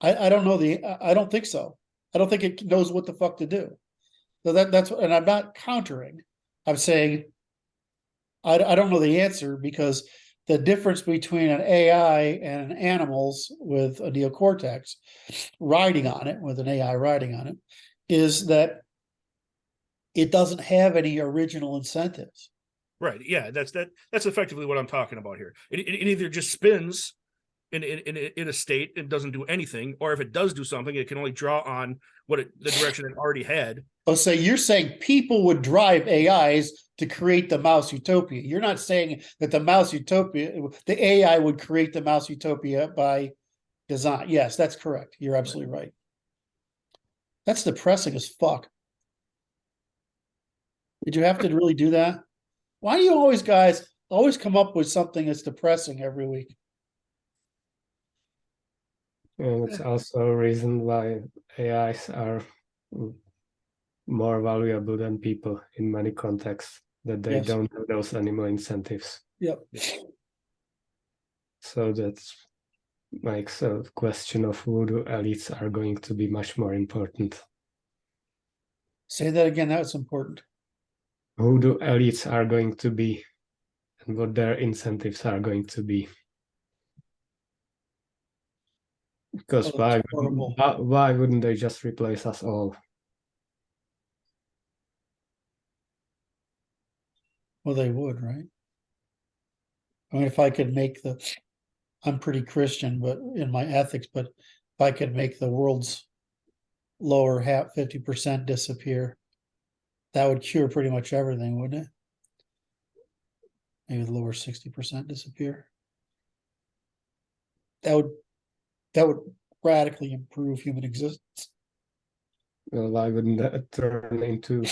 I don't know I don't think so. I don't think it knows what the fuck to do. So that's, and I'm not countering. I'm saying I don't know the answer, because the difference between an AI and animals with a neocortex riding on it, with an AI riding on it, is that it doesn't have any original incentives. Right. Yeah, that's effectively what I'm talking about here. It either just spins in a state and doesn't do anything, or if it does do something, it can only draw on the direction it already had. Oh, so you're saying people would drive AIs to create the mouse utopia. You're not saying that the mouse utopia, the AI would create the mouse utopia by design. Yes, that's correct. You're absolutely right. That's depressing as fuck. Did you have to really do that? Why do you always guys always come up with something that's depressing every week? And it's also a reason why AIs are more valuable than people in many contexts, that they Yes. don't have those animal incentives. Yep. So that makes a question of voodoo elites are going to be much more important. Say that again. That's important. Voodoo elites are going to be, and what their incentives are going to be. Because Oh, that's horrible. why wouldn't they just replace us all? Well, they would, right? I mean, if I could make I'm pretty Christian, but in my ethics, but if I could make the world's lower 50% disappear, that would cure pretty much everything, wouldn't it? Maybe the lower 60% disappear. That would radically improve human existence. Well, why wouldn't that turn into?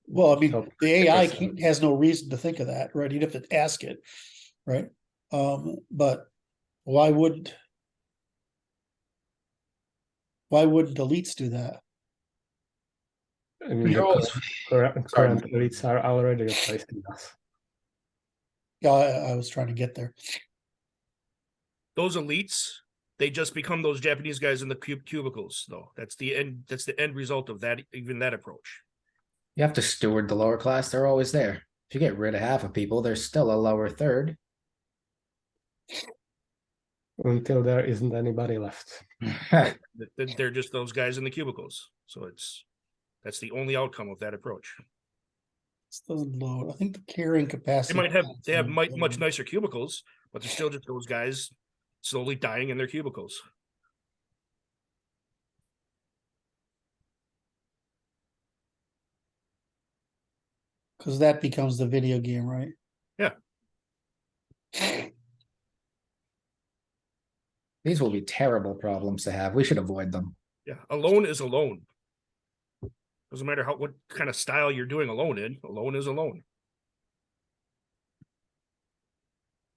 Well, I mean, the AI 50%? has no reason to think of that, right? You'd have to ask it, right? But why wouldn't elites do that? I mean, You're always- current elites are already replacing us. Yeah, I was trying to get there. Those elites, they just become those Japanese guys in the cubicles, though. That's the end result of that, even that approach. You have to steward the lower class. They're always there. If you get rid of half of people, there's still a lower third. Until there isn't anybody left. They're just those guys in the cubicles. So that's the only outcome of that approach. This doesn't load. I think the carrying capacity. They have much nicer cubicles, but they're still just those guys slowly dying in their cubicles. Because that becomes the video game, right? Yeah. These will be terrible problems to have. We should avoid them. Yeah. Alone is alone. Doesn't matter what kind of style you're doing alone in. Alone is alone.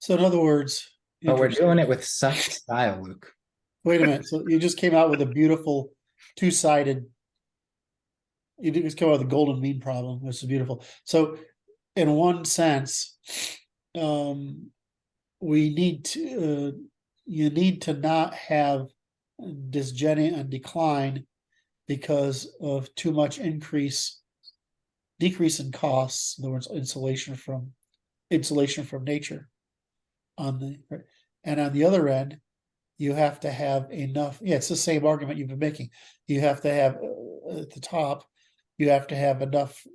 So in other words, But we're doing it with such style, Luke. wait a minute. So you just came out with a beautiful two-sided. You just came out with the golden mean problem, which is beautiful. So, in one sense, we need to. You need to not have dysgenia and decline because of too much decrease in costs. In other words, insulation from nature. And on the other end, you have to have enough. Yeah, it's the same argument you've been making. You have to have at the top, you have to have enough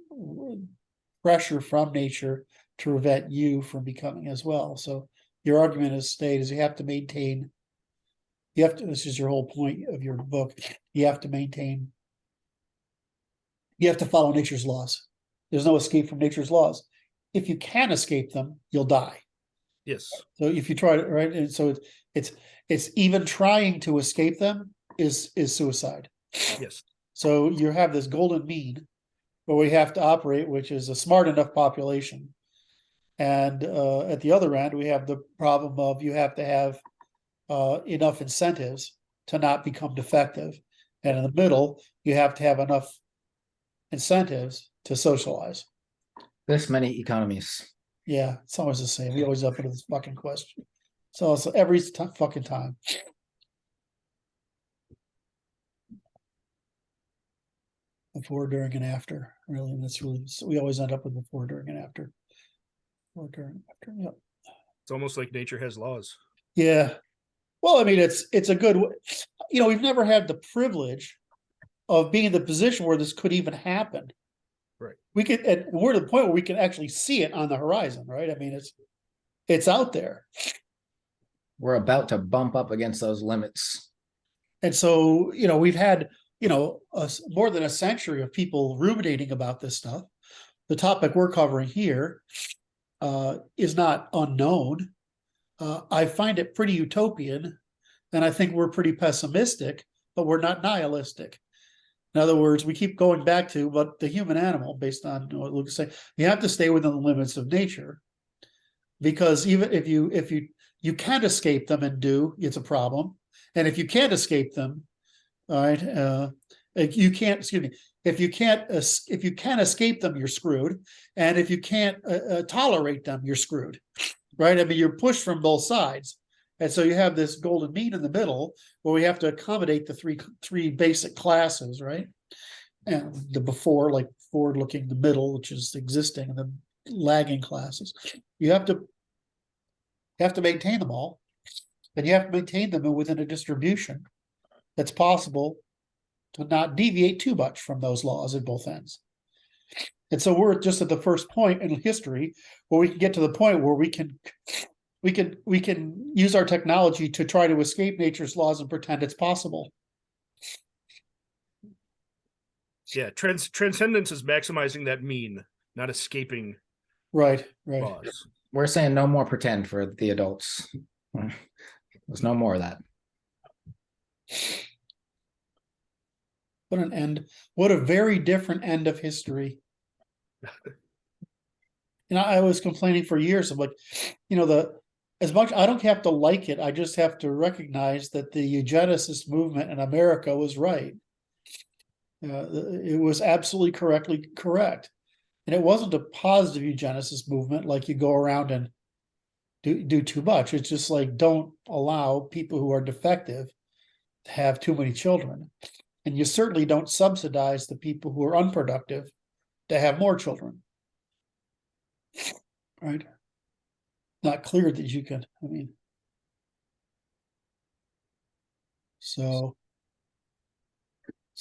pressure from nature to prevent you from becoming as well. So your argument is is you have to maintain. This is your whole point of your book. You have to follow nature's laws. There's no escape from nature's laws. If you can escape them, you'll die. Yes. So if you try to, right, and so it's even trying to escape them is suicide. Yes. So you have this golden mean where we have to operate, which is a smart enough population. And at the other end, we have the problem of you have to have enough incentives to not become defective. And in the middle, you have to have enough incentives to socialize. This many economies. Yeah, it's always the same. We always up into this fucking question. So every fucking time. Before, during, and after. Really, and that's really we always end up with before, during, and after. Before, during, after. Yep. It's almost like nature has laws. Yeah. Well, I mean, it's a good. We've never had the privilege of being in the position where this could even happen. Right. we could, and we're to the point where we can actually see it on the horizon, right? I mean, it's out there. We're about to bump up against those limits. And so, we've had, more than a century of people ruminating about this stuff. The topic we're covering here is not unknown. I find it pretty utopian, and I think we're pretty pessimistic, but we're not nihilistic. In other words, we keep going back to what the human animal, based on what Luke's saying, you have to stay within the limits of nature, because even if you can't escape them and it's a problem. And if you can't escape them, all right, you can't, excuse me, if you can't escape them, you're screwed. And if you can't tolerate them, you're screwed, right? I mean, you're pushed from both sides. And so you have this golden mean in the middle where we have to accommodate the three basic classes, right? And the before, like forward looking, the middle, which is existing, and the lagging classes. You have to maintain them all, and you have to maintain them within a distribution that's possible to not deviate too much from those laws at both ends. And so we're just at the first point in history where we can get to the point where we can use our technology to try to escape nature's laws and pretend it's possible. Yeah, transcendence is maximizing that mean, not escaping Right. laws. We're saying no more pretend for the adults. There's no more of that. What an end. What a very different end of history. I was complaining for years. I'm like, as much, I don't have to like it. I just have to recognize that the eugenicist movement in America was right. It was absolutely correct. And it wasn't a positive eugenicist movement, like you go around and do too much. It's just like, don't allow people who are defective to have too many children. And you certainly don't subsidize the people who are unproductive to have more children. Right? Not clear that you can,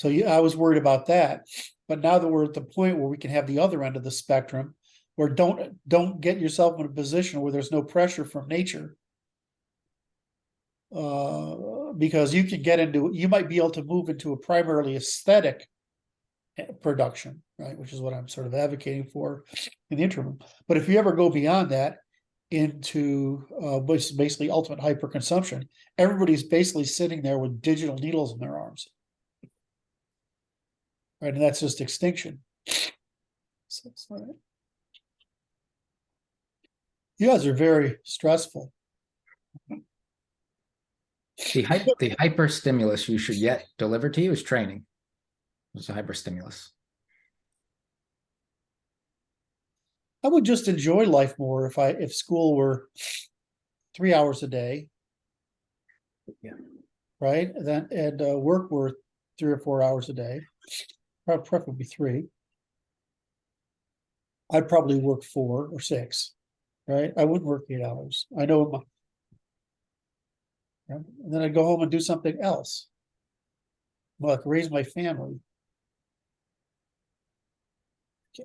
I was worried about that. But now that we're at the point where we can have the other end of the spectrum, where don't get yourself in a position where there's no pressure from nature. Because you might be able to move into a primarily aesthetic production, right? Which is what I'm sort of advocating for in the interim. But if you ever go beyond that into basically ultimate hyperconsumption, everybody's basically sitting there with digital needles in their arms. Right, and that's just extinction. You guys are very stressful. The hyper stimulus you should get delivered to you is training. It's a hyper stimulus. I would just enjoy life more if school were 3 hours a day. Yeah. Right, and work were 3 or 4 hours a day. Preferably 3. I'd probably work 4 or 6, right? I wouldn't work 8 hours. I know. And then I'd go home and do something else, like raise my family.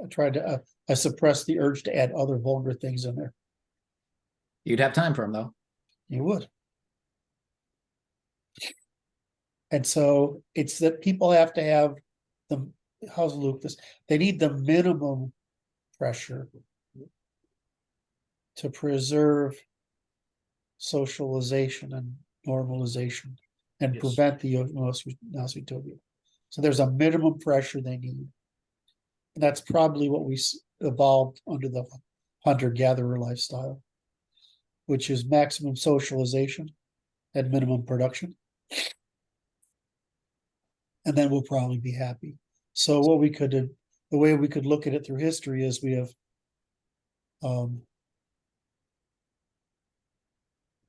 I tried to. I suppressed the urge to add other vulgar things in there. You'd have time for them, though. You would. And so it's that people have to have how's Luke this? They need the minimum pressure to preserve socialization and normalization and prevent the mass utopia. So there's a minimum pressure they need. And that's probably what we evolved under the hunter-gatherer lifestyle, which is maximum socialization and minimum production. And then we'll probably be happy. So what we could do, the way we could look at it through history is we have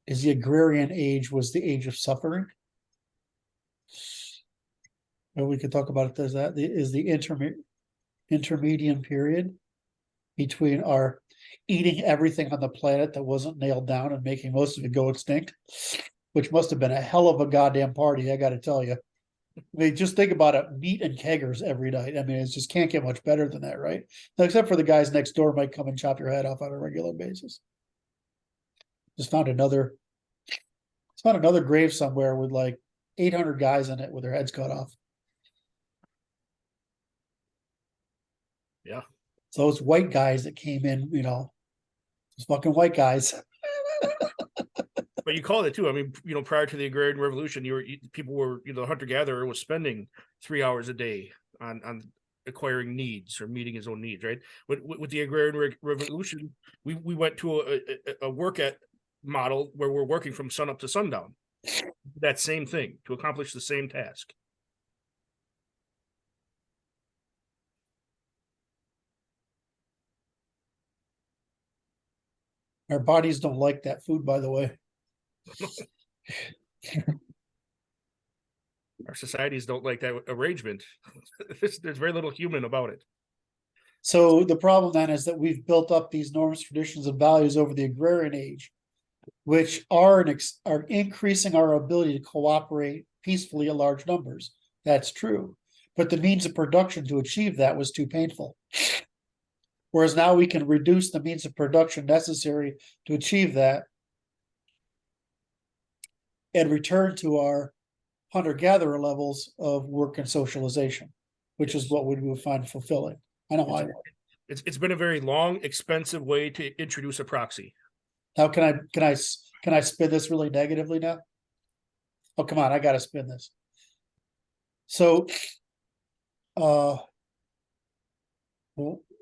is the agrarian age was the age of suffering. And we could talk about it as that is the intermediate period between our eating everything on the planet that wasn't nailed down and making most of it go extinct, which must have been a hell of a goddamn party, I got to tell you. I mean, just think about it, meat and keggers every night. I mean, it just can't get much better than that, right? Except for the guys next door might come and chop your head off on a regular basis. Just found another grave somewhere with like 800 guys in it with their heads cut off. Yeah. So those white guys that came in, you know, those fucking white guys. But you called it too. I mean, you know, prior to the agrarian revolution, people were, you know, the hunter gatherer was spending 3 hours a day on acquiring needs or meeting his own needs, right? With the agrarian revolution, we went to a work at model where we're working from sun up to sundown. That same thing to accomplish the same task. Our bodies don't like that food, by the way. Our societies don't like that arrangement. There's very little human about it. So the problem then is that we've built up these norms, traditions, and values over the agrarian age, which are increasing our ability to cooperate peacefully in large numbers. That's true. But the means of production to achieve that was too painful. Whereas now we can reduce the means of production necessary to achieve that and return to our hunter-gatherer levels of work and socialization, which is what we would find fulfilling. I know It's been a very long, expensive way to introduce a proxy. Now can I spin this really negatively now? Oh, come on, I gotta spin this. So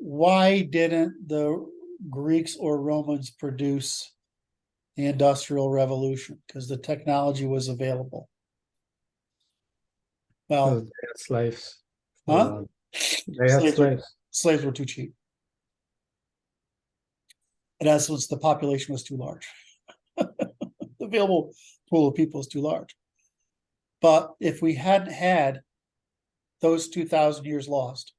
why didn't the Greeks or Romans produce the Industrial Revolution? Because the technology was available. Well, They had slaves. huh? They had slaves. Slaves were too cheap. In essence, the population was too large. The available pool of people is too large. But if we hadn't had those 2,000 years lost,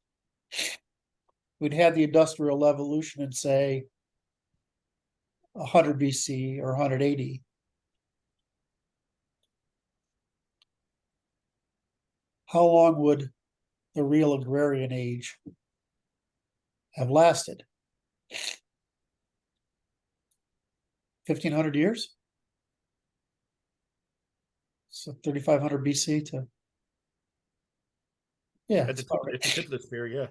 we'd had the Industrial Revolution in, say, 100 BC or 180. How long would the real agrarian age have lasted? 1,500 years? So 3,500 BC to, yeah. At the tip of the spear, yeah.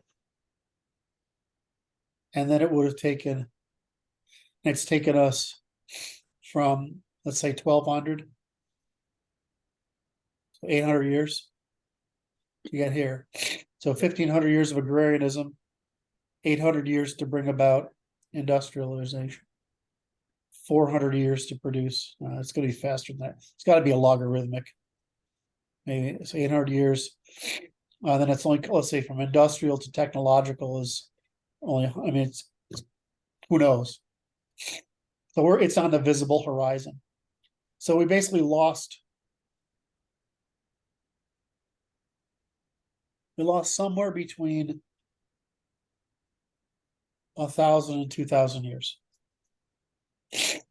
And then it would have taken, it's taken us from, let's say, 1,200, so 800 years to get here. So 1,500 years of agrarianism, 800 years to bring about industrialization, 400 years to produce. It's going to be faster than that. It's got to be a logarithmic. Maybe it's 800 years. Then it's only, let's say, from industrial to technological is only, I mean, it's who knows? So it's on the visible horizon. So we basically lost. We lost somewhere between 1,000 and 2,000 years.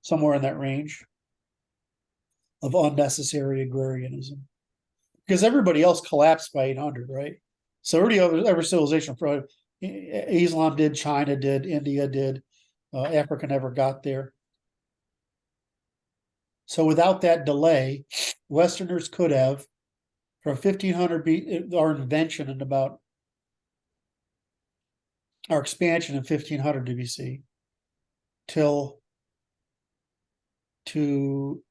Somewhere in that range of unnecessary agrarianism. Because everybody else collapsed by 800, right? So already every civilization, Islam did, China did, India did, Africa never got there. So without that delay, Westerners could have, from 1500 our invention and about our expansion in 1500 BC till to,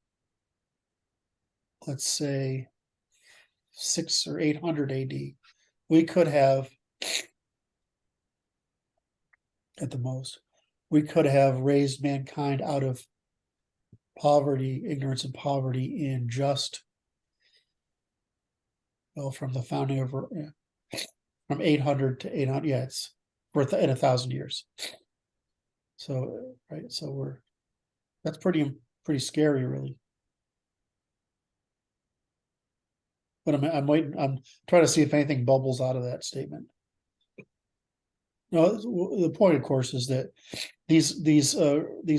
let's say, 600 or 800 AD, we could have, at the most, we could have raised mankind out of poverty, ignorance and poverty in just, well, from the founding of, from 800 to 800, yeah, it's worth in 1,000 years. So, right, so that's pretty scary, really. But I'm waiting, I'm trying to see if anything bubbles out of that statement. No, the point, of course, is that these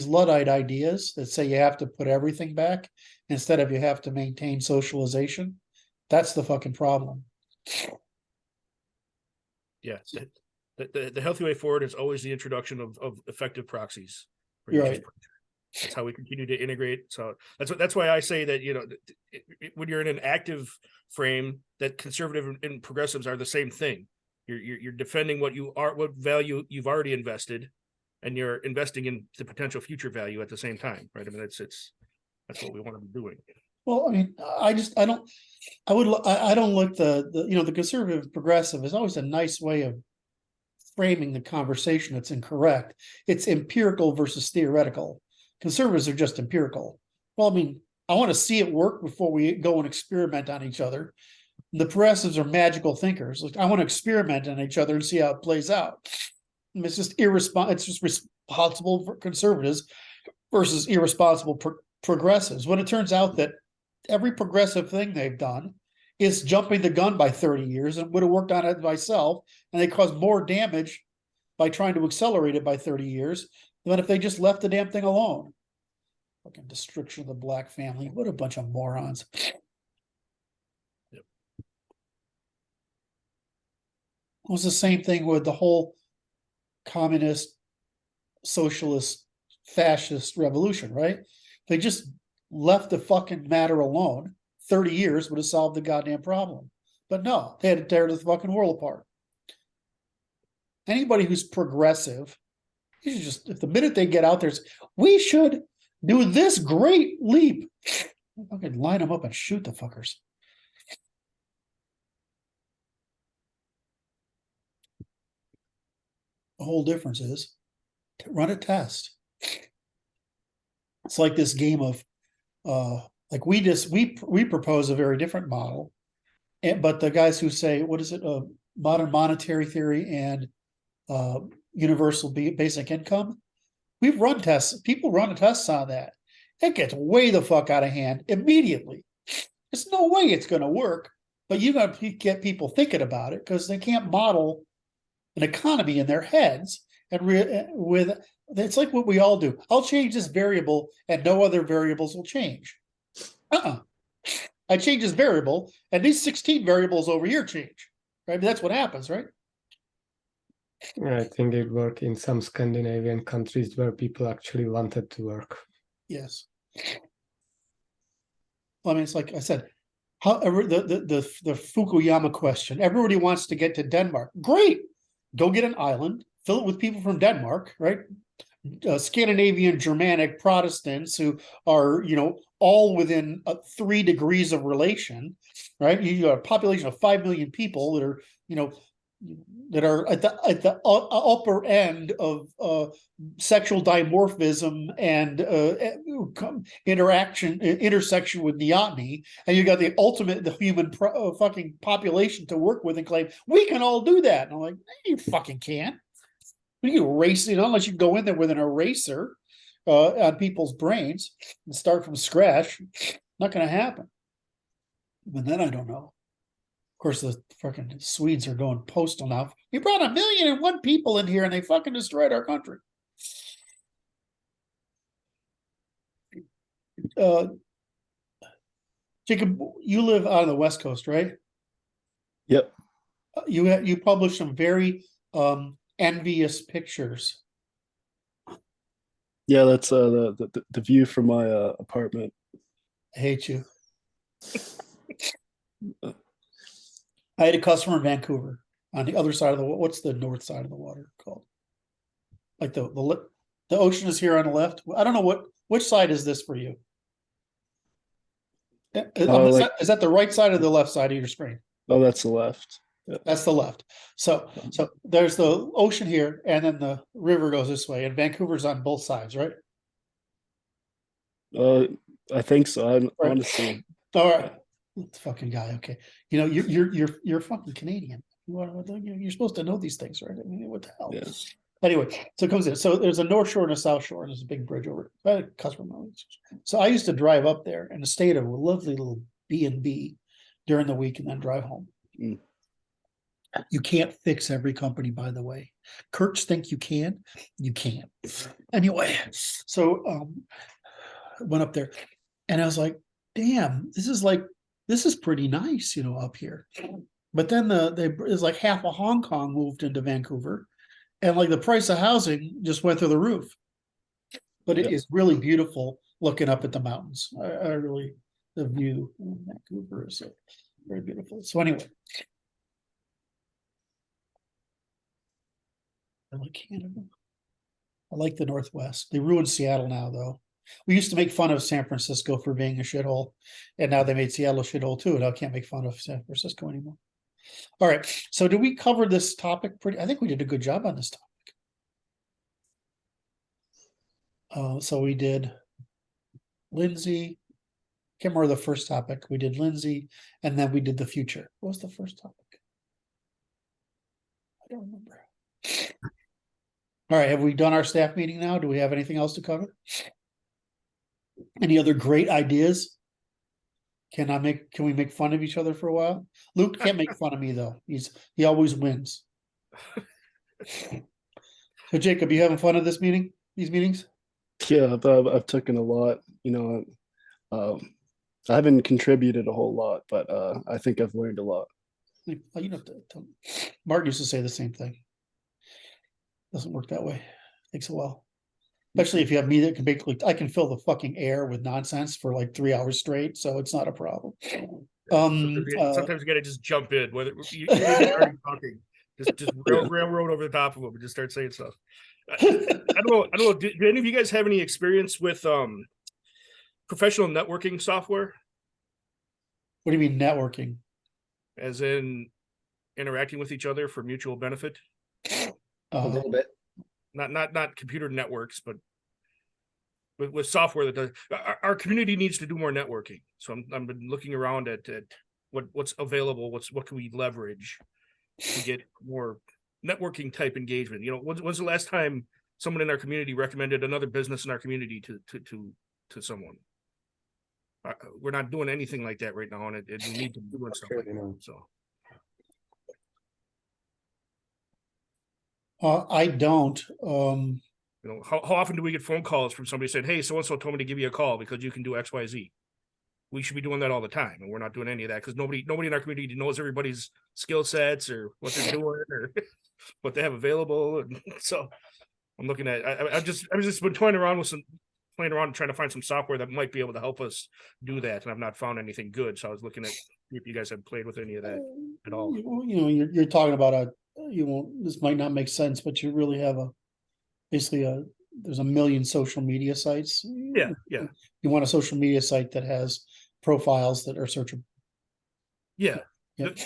Luddite ideas that say you have to put everything back instead of you have to maintain socialization, That's the fucking problem. Yeah. The healthy way forward is always the introduction of effective proxies. You're right. That's how we continue to integrate. So that's why I say that, when you're in an active frame, that conservative and progressives are the same thing. You're defending what value you've already invested, and you're investing in the potential future value at the same time, right? I mean, that's what we want to be doing. Well, I mean, I don't look the conservative progressive is always a nice way of framing the conversation that's incorrect. It's empirical versus theoretical. Conservatives are just empirical. Well, I mean, I want to see it work before we go and experiment on each other. The progressives are magical thinkers. Like, I want to experiment on each other and see how it plays out. And it's just It's just responsible for conservatives versus irresponsible progressives. When it turns out that every progressive thing they've done is jumping the gun by 30 years and would have worked on it myself, and they caused more damage by trying to accelerate it by 30 years than if they just left the damn thing alone. Fucking destruction of the black family. What a bunch of morons. Yep. It was the same thing with the whole communist, socialist, fascist revolution, right? They just left the fucking matter alone. 30 years would have solved the goddamn problem. But no, they had to tear the fucking world apart. Anybody who's progressive, you should just, if the minute they get out there, we should do this great leap. Fucking line them up and shoot the fuckers. The whole difference is to run a test. It's like this game of like we propose a very different model, but the guys who say, what is it, modern monetary theory and universal basic income, we've run tests. People run tests on that. It gets way the fuck out of hand immediately. There's no way it's going to work, but you got to get people thinking about it because they can't model an economy in their heads. And it's like what we all do. I'll change this variable and no other variables will change. I change this variable and these 16 variables over here change. Right? That's what happens, right? I think it worked in some Scandinavian countries where people actually wanted to work. Yes. Well, I mean, it's like I said, however, the Fukuyama question. Everybody wants to get to Denmark. Great. Go get an island, fill it with people from Denmark, right? Scandinavian Germanic Protestants who are, all within 3 degrees of relation, right? You got a population of 5 million people that are, that are at the upper end of sexual dimorphism and intersection with neoteny, and you got the human fucking population to work with and claim we can all do that. And I'm like, you fucking can't. You erase it unless you go in there with an eraser on people's brains and start from scratch. Not going to happen. But then I don't know. Of course, the fucking Swedes are going postal now. We brought 1,000,001 people in here and they fucking destroyed our country. Jacob, you live on the West Coast, right? Yep. You published some very envious pictures. Yeah, that's the view from my apartment. I hate you. I had a customer in Vancouver on the other side of what's the north side of the water called? Like the ocean is here on the left. I don't know which side is this for you? Is that the right side or the left side of your screen? Oh, that's the left. Yeah. That's the left. So there's the ocean here, and then the river goes this way, and Vancouver's on both sides, right? I think so. Right. Honestly. All right. Fucking guy. Okay. You're fucking Canadian. You're supposed to know these things, right? I mean, what the hell? Yeah. Anyway, so it comes in. So there's a North Shore and a South Shore, and there's a big bridge over it. So I used to drive up there and stay at a lovely little B&B during the week and then drive home. Mm. You can't fix every company, by the way. Curts think you can. You can't. Anyway, so went up there and I was like, damn, this is like this is pretty nice, you know, up here. But then it's like half of Hong Kong moved into Vancouver, and like the price of housing just went through the roof. But it is really beautiful looking up at the mountains. I really, the view in Vancouver is very beautiful. So anyway, I like Canada. I like the Northwest. They ruined Seattle now, though. We used to make fun of San Francisco for being a shithole, and now they made Seattle a shithole too, and I can't make fun of San Francisco anymore. All right, so did we cover this topic pretty? I think we did a good job on this topic. So we did Lindsay. Can't remember the first topic. We did Lindsay, and then we did the future. What was the first topic? I don't remember. All right, have we done our staff meeting now? Do we have anything else to cover? Any other great ideas? Can we make fun of each other for a while? Luke can't make fun of me though. He always wins. So Jacob, you having fun at these meetings? Yeah, I've taken a lot. You know, I haven't contributed a whole lot, but I think I've learned a lot. You know, Martin used to say the same thing. Doesn't work that way. Takes a while. Especially if you have me that can basically, I can fill the fucking air with nonsense for like 3 hours straight, so it's not a problem. Sometimes you gotta just jump in, whether you're already talking, just railroad over the top of them and just start saying stuff. I don't know. Do any of you guys have any experience with professional networking software? What do you mean networking? As in interacting with each other for mutual benefit? A little bit. Not computer networks, but with software that does. Our community needs to do more networking. So I'm been looking around at what's available. What can we leverage to get more networking type engagement? You know, when's the last time someone in our community recommended another business in our community to someone? We're not doing anything like that right now, and we need to do stuff like that. So. I don't. You know, how often do we get phone calls from somebody saying, "Hey, so and so told me to give you a call because you can do X, Y, Z." We should be doing that all the time, and we're not doing any of that because nobody in our community knows everybody's skill sets or what they're doing or what they have available. And so, I'm looking at. I've just been playing around and trying to find some software that might be able to help us do that, and I've not found anything good. So I was looking at if you guys have played with any of that at all. You know, you're talking about this might not make sense, but you really have there's a million social media sites. Yeah. You want a social media site that has profiles that are searchable. Yeah. Yep.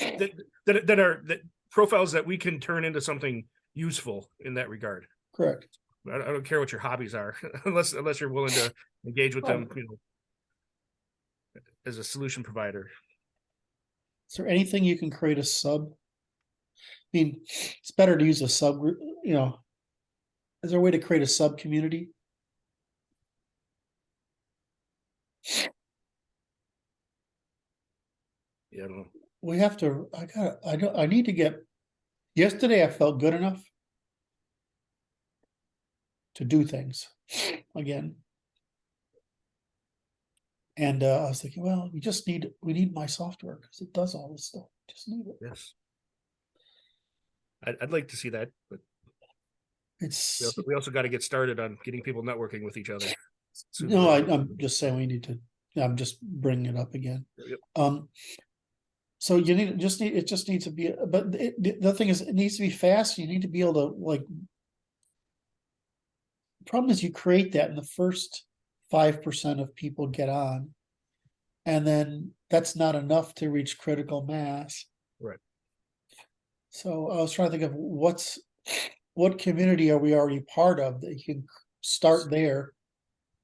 That are profiles that we can turn into something useful in that regard. Correct. I don't care what your hobbies are, unless you're willing to engage with them, you know, as a solution provider. Is there anything you can create a sub? I mean, it's better to use a subgroup, you know. Is there a way to create a sub community? Yeah, I don't know. We have to, I need to get, yesterday I felt good enough to do things again. And I was thinking, well, we need my software because it does all this stuff. Just need it. Yes. I'd like to see that, but we also got to get started on getting people networking with each other. No, I'm just saying we need to. I'm just bringing it up again. Yep. So it just needs to be. But the thing is, it needs to be fast. You need to be able to like. The problem is you create that, and the first 5% of people get on, and then that's not enough to reach critical mass. Right. So I was trying to think of what community are we already part of that you can start there.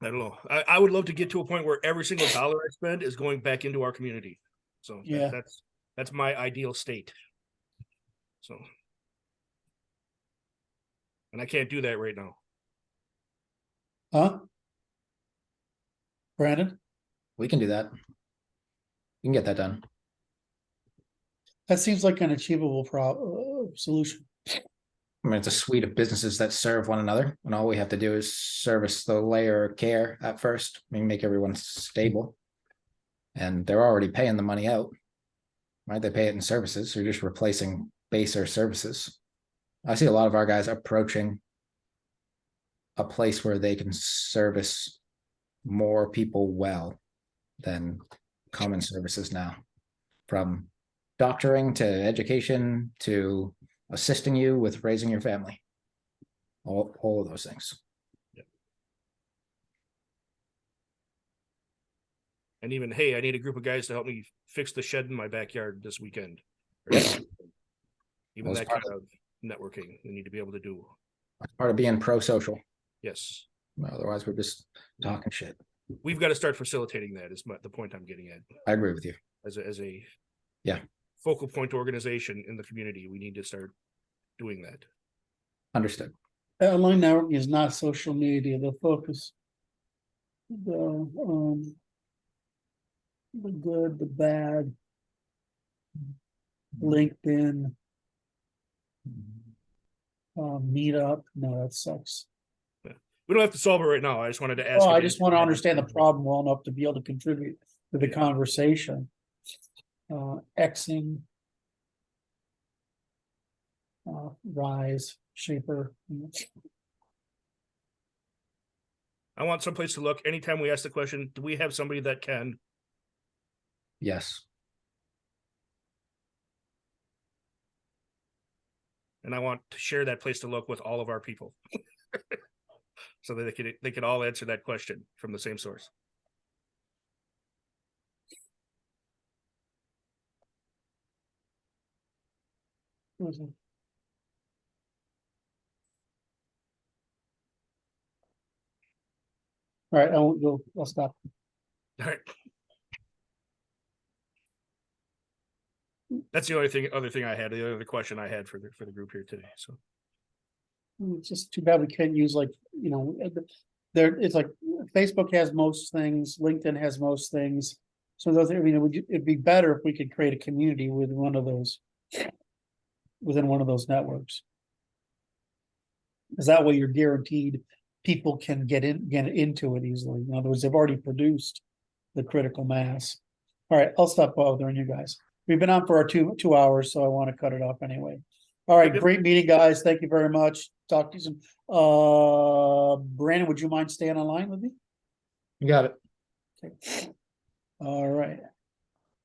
I don't know. I would love to get to a point where every single dollar I spend is going back into our community. So yeah, that's my ideal state. So, and I can't do that right now. Huh? Brandon? We can do that. We can get that done. That seems like an achievable solution. I mean, it's a suite of businesses that serve one another, and all we have to do is service the layer of care at first. I mean, make everyone stable, And they're already paying the money out, right? They pay it in services. So you're just replacing base or services. I see a lot of our guys approaching a place where they can service more people well than common services now, from doctoring to education to assisting you with raising your family. All of those things. And even, hey, I need a group of guys to help me fix the shed in my backyard this weekend. Even Well, that kind of networking we need to be able to do. Part of being pro-social. Yes. Otherwise, we're just talking shit. We've got to start facilitating that is the point I'm getting at. I agree with you. As a Yeah, focal point organization in the community, we need to start doing that. understood. Online networking is not social media, the focus. The good, the bad. LinkedIn. Meetup, no, that sucks. We don't have to solve it right now. I just wanted to ask. Oh, I just want to understand the problem well enough to be able to contribute to the conversation. Xing. Rise, Shaper. I want someplace to look. Anytime we ask the question, do we have somebody that can? Yes. And I want to share that place to look with all of our people. So that they could all answer that question from the same source. All right, I'll stop. All right. That's the other thing I had, the other question I had for the group here today. So It's just too bad we can't use it's like Facebook has most things, LinkedIn has most things. So those, it'd be better if we could create a community within one of those networks. Because that way you're guaranteed people can get into it easily. In other words, they've already produced the critical mass. All right, I'll stop bothering you guys. We've been on for our 2 hours, so I want to cut it off anyway. All right, great meeting, guys. Thank you very much. Talk to you soon. Brandon, would you mind staying online with me? You got it. Okay.